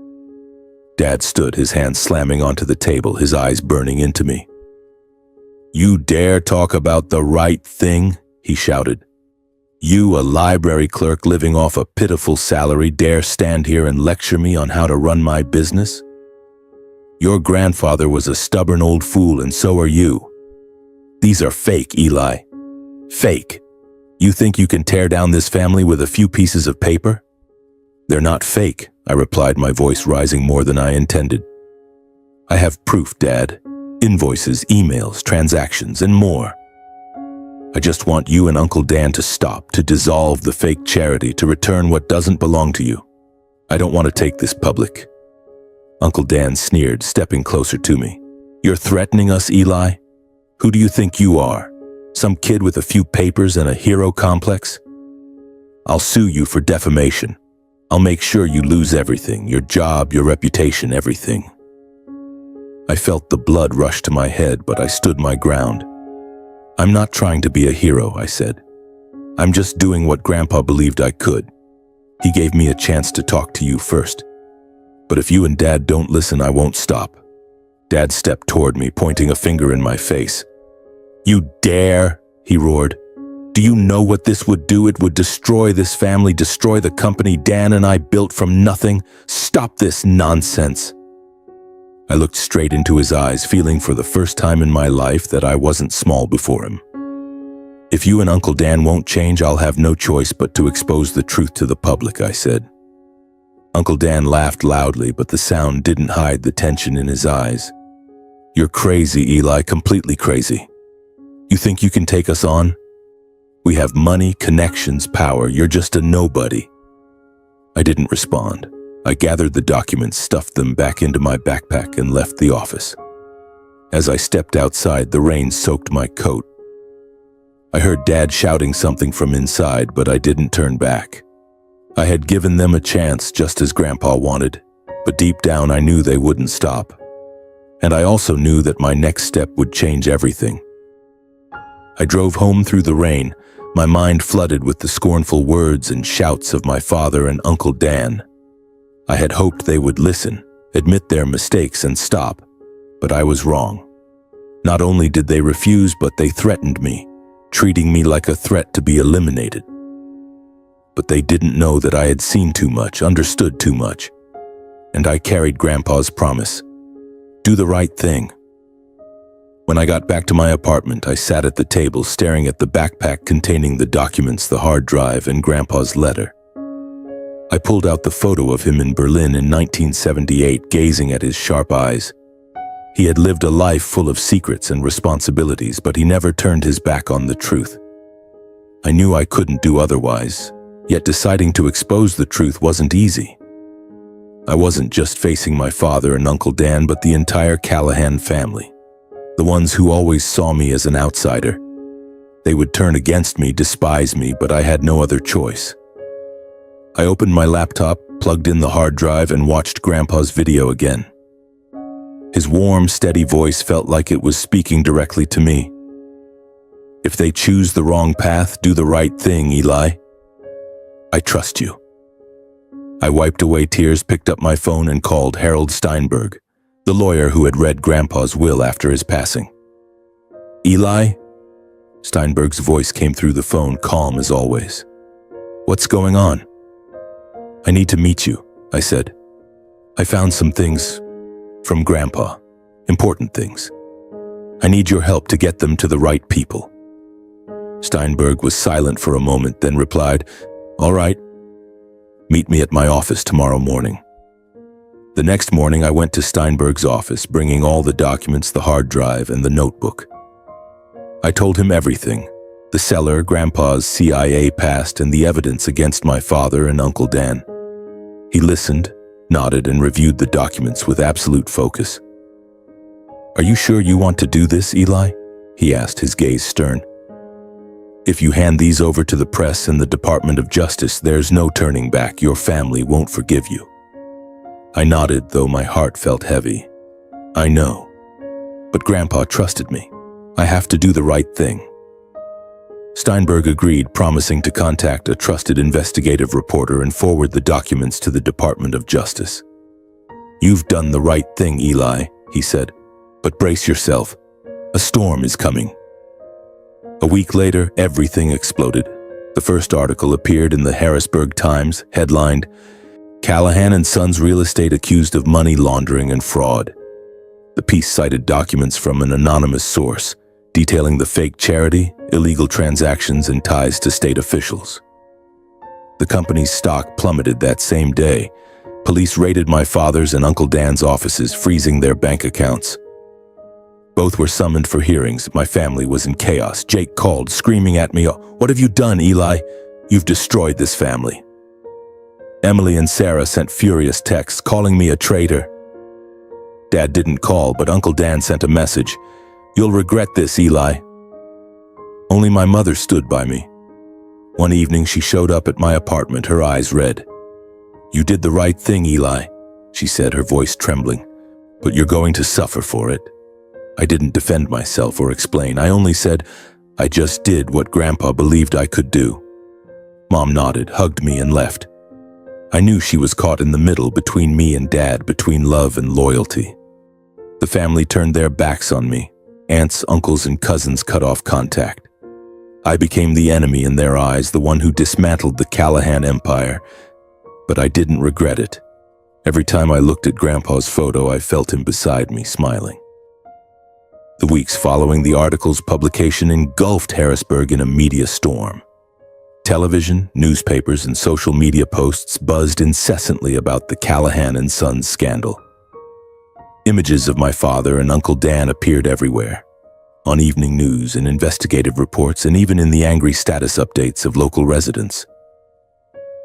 [SPEAKER 1] Dad stood, his hands slamming onto the table, his eyes burning into me. "You dare talk about the right thing?" he shouted. "You, a library clerk living off a pitiful salary, dare stand here and lecture me on how to run my business? Your grandfather was a stubborn old fool, and so are you. These are fake, Eli. Fake. You think you can tear down this family with a few pieces of paper?" "They're not fake," I replied, my voice rising more than I intended. "I have proof, Dad. Invoices, emails, transactions, and more. I just want you and Uncle Dan to stop, to dissolve the fake charity, to return what doesn't belong to you. I don't want to take this public." Uncle Dan sneered, stepping closer to me. "You're threatening us, Eli? Who do you think you are? Some kid with a few papers and a hero complex? I'll sue you for defamation. I'll make sure you lose everything, your job, your reputation, everything." I felt the blood rush to my head, but I stood my ground. "I'm not trying to be a hero," I said. "I'm just doing what Grandpa believed I could. He gave me a chance to talk to you first. But if you and Dad don't listen, I won't stop." Dad stepped toward me, pointing a finger in my face. "You dare?" he roared. "Do you know what this would do? It would destroy this family, destroy the company Dan and I built from nothing. Stop this nonsense." I looked straight into his eyes, feeling for the first time in my life that I wasn't small before him. "If you and Uncle Dan won't change, I'll have no choice but to expose the truth to the public," I said. Uncle Dan laughed loudly, but the sound didn't hide the tension in his eyes. "You're crazy, Eli, completely crazy. You think you can take us on? We have money, connections, power. You're just a nobody." I didn't respond. I gathered the documents, stuffed them back into my backpack, and left the office. As I stepped outside, the rain soaked my coat. I heard Dad shouting something from inside, but I didn't turn back. I had given them a chance, just as Grandpa wanted, but deep down I knew they wouldn't stop. And I also knew that my next step would change everything. I drove home through the rain, my mind flooded with the scornful words and shouts of my father and Uncle Dan. I had hoped they would listen, admit their mistakes and stop, but I was wrong. Not only did they refuse, but they threatened me, treating me like a threat to be eliminated. But they didn't know that I had seen too much, understood too much, and I carried Grandpa's promise. Do the right thing. When I got back to my apartment, I sat at the table staring at the backpack containing the documents, the hard drive, and Grandpa's letter. I pulled out the photo of him in Berlin in 1978, gazing at his sharp eyes. He had lived a life full of secrets and responsibilities, but he never turned his back on the truth. I knew I couldn't do otherwise, yet deciding to expose the truth wasn't easy. I wasn't just facing my father and Uncle Dan, but the entire Callahan family. The ones who always saw me as an outsider. They would turn against me, despise me, but I had no other choice. I opened my laptop, plugged in the hard drive, and watched Grandpa's video again. His warm, steady voice felt like it was speaking directly to me. If they choose the wrong path, do the right thing, Eli. I trust you. I wiped away tears, picked up my phone, and called Harold Steinberg, the lawyer who had read Grandpa's will after his passing. Eli? Steinberg's voice came through the phone, calm as always. What's going on? I need to meet you, I said. I found some things from Grandpa, important things. I need your help to get them to the right people. Steinberg was silent for a moment, then replied, All right. Meet me at my office tomorrow morning. The next morning, I went to Steinberg's office, bringing all the documents, the hard drive, and the notebook. I told him everything, the cellar, Grandpa's CIA past, and the evidence against my father and Uncle Dan. He listened, nodded, and reviewed the documents with absolute focus. Are you sure you want to do this, Eli? He asked, his gaze stern. If you hand these over to the press and the Department of Justice, there's no turning back. Your family won't forgive you. I nodded, though my heart felt heavy. I know. But Grandpa trusted me. I have to do the right thing. Steinberg agreed, promising to contact a trusted investigative reporter and forward the documents to the Department of Justice. You've done the right thing, Eli, he said. But brace yourself. A storm is coming. A week later, everything exploded. The first article appeared in the Harrisburg Times, headlined, Callahan and Sons Real Estate Accused of Money Laundering and Fraud. The piece cited documents from an anonymous source, detailing the fake charity, illegal transactions, and ties to state officials. The company's stock plummeted that same day. Police raided my father's and Uncle Dan's offices, freezing their bank accounts. Both were summoned for hearings. My family was in chaos. Jake called, screaming at me, What have you done, Eli? You've destroyed this family. Emily and Sarah sent furious texts, calling me a traitor. Dad didn't call, but Uncle Dan sent a message. You'll regret this, Eli. Only my mother stood by me. One evening, she showed up at my apartment, her eyes red. You did the right thing, Eli, she said, her voice trembling, but you're going to suffer for it. I didn't defend myself or explain. I only said, I just did what Grandpa believed I could do. Mom nodded, hugged me, and left. I knew she was caught in the middle between me and Dad, between love and loyalty. The family turned their backs on me. Aunts, uncles, and cousins cut off contact. I became the enemy in their eyes, the one who dismantled the Callahan empire. But I didn't regret it. Every time I looked at Grandpa's photo, I felt him beside me, smiling. The weeks following the article's publication engulfed Harrisburg in a media storm. Television, newspapers, and social media posts buzzed incessantly about the Callahan and Sons scandal. Images of my father and Uncle Dan appeared everywhere, on evening news and investigative reports, and even in the angry status updates of local residents.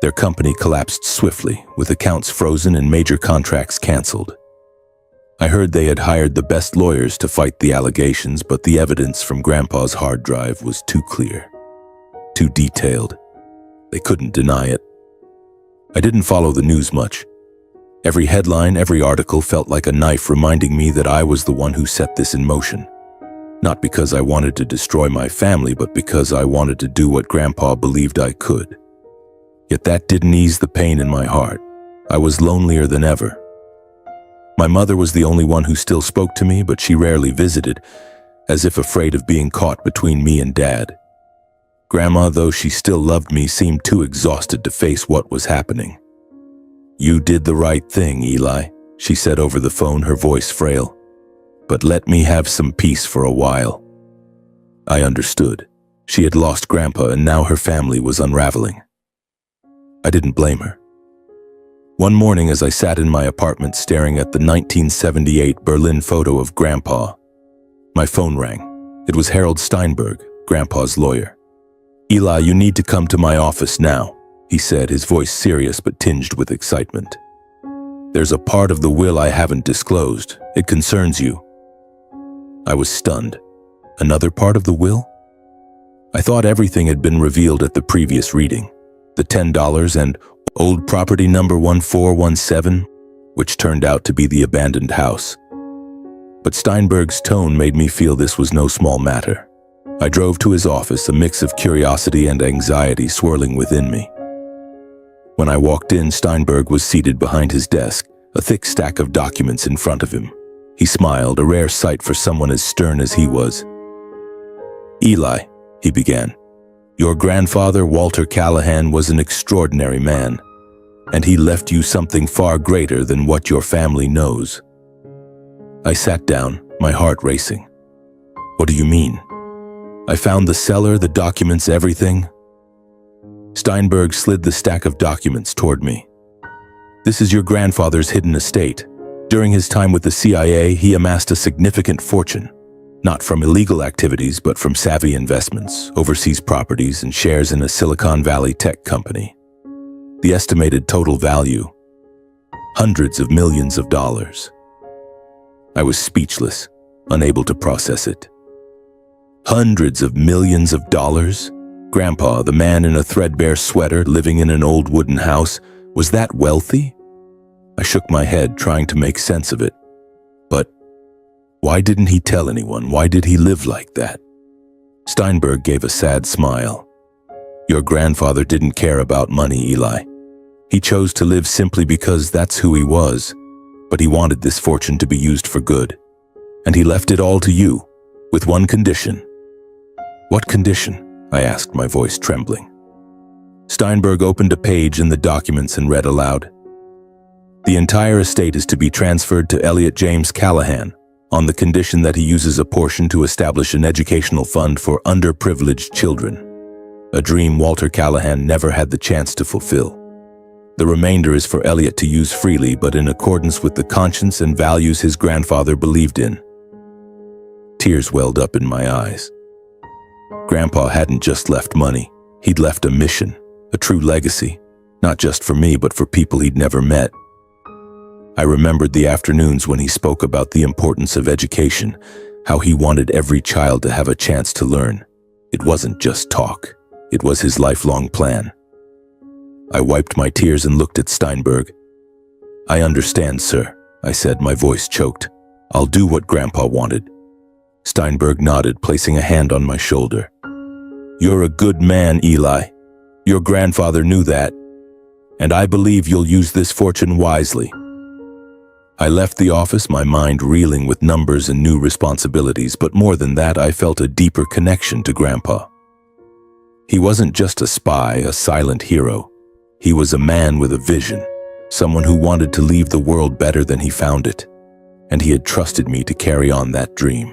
[SPEAKER 1] Their company collapsed swiftly, with accounts frozen and major contracts canceled. I heard they had hired the best lawyers to fight the allegations, but the evidence from Grandpa's hard drive was too clear, too detailed. They couldn't deny it. I didn't follow the news much. Every headline, every article felt like a knife reminding me that I was the one who set this in motion. Not because I wanted to destroy my family, but because I wanted to do what Grandpa believed I could. Yet that didn't ease the pain in my heart. I was lonelier than ever. My mother was the only one who still spoke to me, but she rarely visited, as if afraid of being caught between me and Dad. Grandma, though she still loved me, seemed too exhausted to face what was happening. "You did the right thing, Eli," she said over the phone, her voice frail. "But let me have some peace for a while." I understood. She had lost Grandpa and now her family was unraveling. I didn't blame her. One morning, as I sat in my apartment staring at the 1978 Berlin photo of Grandpa, my phone rang. It was Harold Steinberg, Grandpa's lawyer. "Eli, you need to come to my office now," he said, his voice serious but tinged with excitement. "There's a part of the will I haven't disclosed. It concerns you." I was stunned. Another part of the will? I thought everything had been revealed at the previous reading. The $10 and old property number 1417, which turned out to be the abandoned house. But Steinberg's tone made me feel this was no small matter. I drove to his office, a mix of curiosity and anxiety swirling within me. When I walked in, Steinberg was seated behind his desk, a thick stack of documents in front of him. He smiled, a rare sight for someone as stern as he was. "Eli," he began, "your grandfather, Walter Callahan, was an extraordinary man, and he left you something far greater than what your family knows." I sat down, my heart racing. "What do you mean? I found the cellar, the documents, everything?" Steinberg slid the stack of documents toward me. "This is your grandfather's hidden estate. During his time with the CIA, he amassed a significant fortune, not from illegal activities, but from savvy investments, overseas properties, and shares in a Silicon Valley tech company. The estimated total value, hundreds of millions of dollars." I was speechless, unable to process it. Hundreds of millions of dollars? Grandpa, the man in a threadbare sweater living in an old wooden house, was that wealthy? I shook my head, trying to make sense of it. But why didn't he tell anyone? Why did he live like that? Steinberg gave a sad smile. "Your grandfather didn't care about money, Eli. He chose to live simply because that's who he was. But he wanted this fortune to be used for good. And he left it all to you, with one condition." "What condition?" I asked, my voice trembling. Steinberg opened a page in the documents and read aloud. "The entire estate is to be transferred to Elliot James Callahan, on the condition that he uses a portion to establish an educational fund for underprivileged children, a dream Walter Callahan never had the chance to fulfill. The remainder is for Elliot to use freely, but in accordance with the conscience and values his grandfather believed in." Tears welled up in my eyes. Grandpa hadn't just left money. He'd left a mission, a true legacy, not just for me, but for people he'd never met. I remembered the afternoons when he spoke about the importance of education, how he wanted every child to have a chance to learn. It wasn't just talk. It was his lifelong plan. I wiped my tears and looked at Steinberg. "I understand, sir," I said, my voice choked. "I'll do what Grandpa wanted." Steinberg nodded, placing a hand on my shoulder. "You're a good man, Eli. Your grandfather knew that. And I believe you'll use this fortune wisely." I left the office, my mind reeling with numbers and new responsibilities, but more than that, I felt a deeper connection to Grandpa. He wasn't just a spy, a silent hero. He was a man with a vision, someone who wanted to leave the world better than he found it, and he had trusted me to carry on that dream.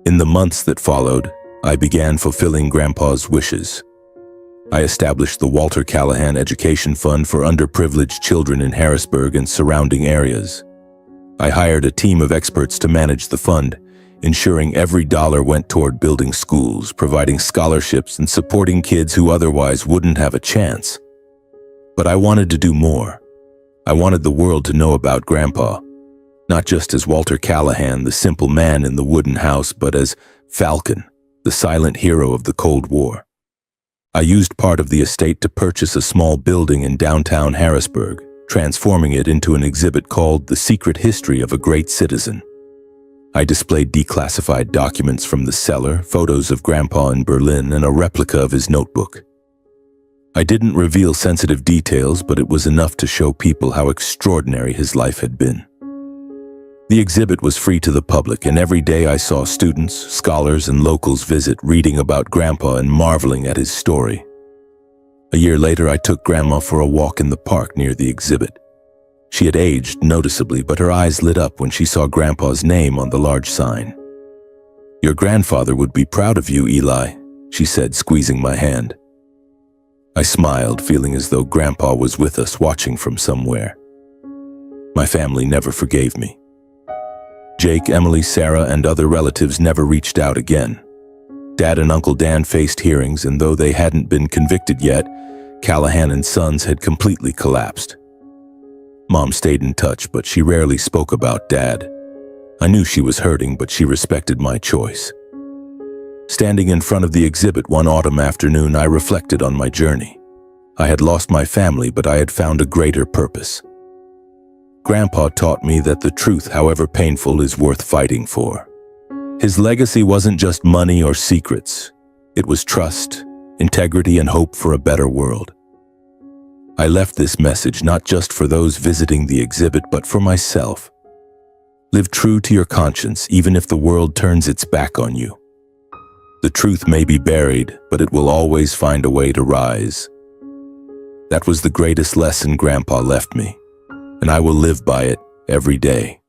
[SPEAKER 1] In the months that followed, I began fulfilling Grandpa's wishes. I established the Walter Callahan Education Fund for underprivileged children in Harrisburg and surrounding areas. I hired a team of experts to manage the fund, ensuring every dollar went toward building schools, providing scholarships, and supporting kids who otherwise wouldn't have a chance. But I wanted to do more. I wanted the world to know about Grandpa, not just as Walter Callahan, the simple man in the wooden house, but as Falcon, the silent hero of the Cold War. I used part of the estate to purchase a small building in downtown Harrisburg, transforming it into an exhibit called The Secret History of a Great Citizen. I displayed declassified documents from the cellar, photos of Grandpa in Berlin, and a replica of his notebook. I didn't reveal sensitive details, but it was enough to show people how extraordinary his life had been. The exhibit was free to the public, and every day I saw students, scholars, and locals visit, reading about Grandpa and marveling at his story. A year later, I took Grandma for a walk in the park near the exhibit. She had aged noticeably, but her eyes lit up when she saw Grandpa's name on the large sign. "Your grandfather would be proud of you, Eli," she said, squeezing my hand. I smiled, feeling as though Grandpa was with us, watching from somewhere. My family never forgave me. Jake, Emily, Sarah, and other relatives never reached out again. Dad and Uncle Dan faced hearings, and though they hadn't been convicted yet, Callahan and Sons had completely collapsed. Mom stayed in touch, but she rarely spoke about Dad. I knew she was hurting, but she respected my choice. Standing in front of the exhibit one autumn afternoon, I reflected on my journey. I had lost my family, but I had found a greater purpose. Grandpa taught me that the truth, however painful, is worth fighting for. His legacy wasn't just money or secrets. It was trust, integrity, and hope for a better world. I left this message not just for those visiting the exhibit, but for myself. Live true to your conscience, even if the world turns its back on you. The truth may be buried, but it will always find a way to rise. That was the greatest lesson Grandpa left me, and I will live by it every day.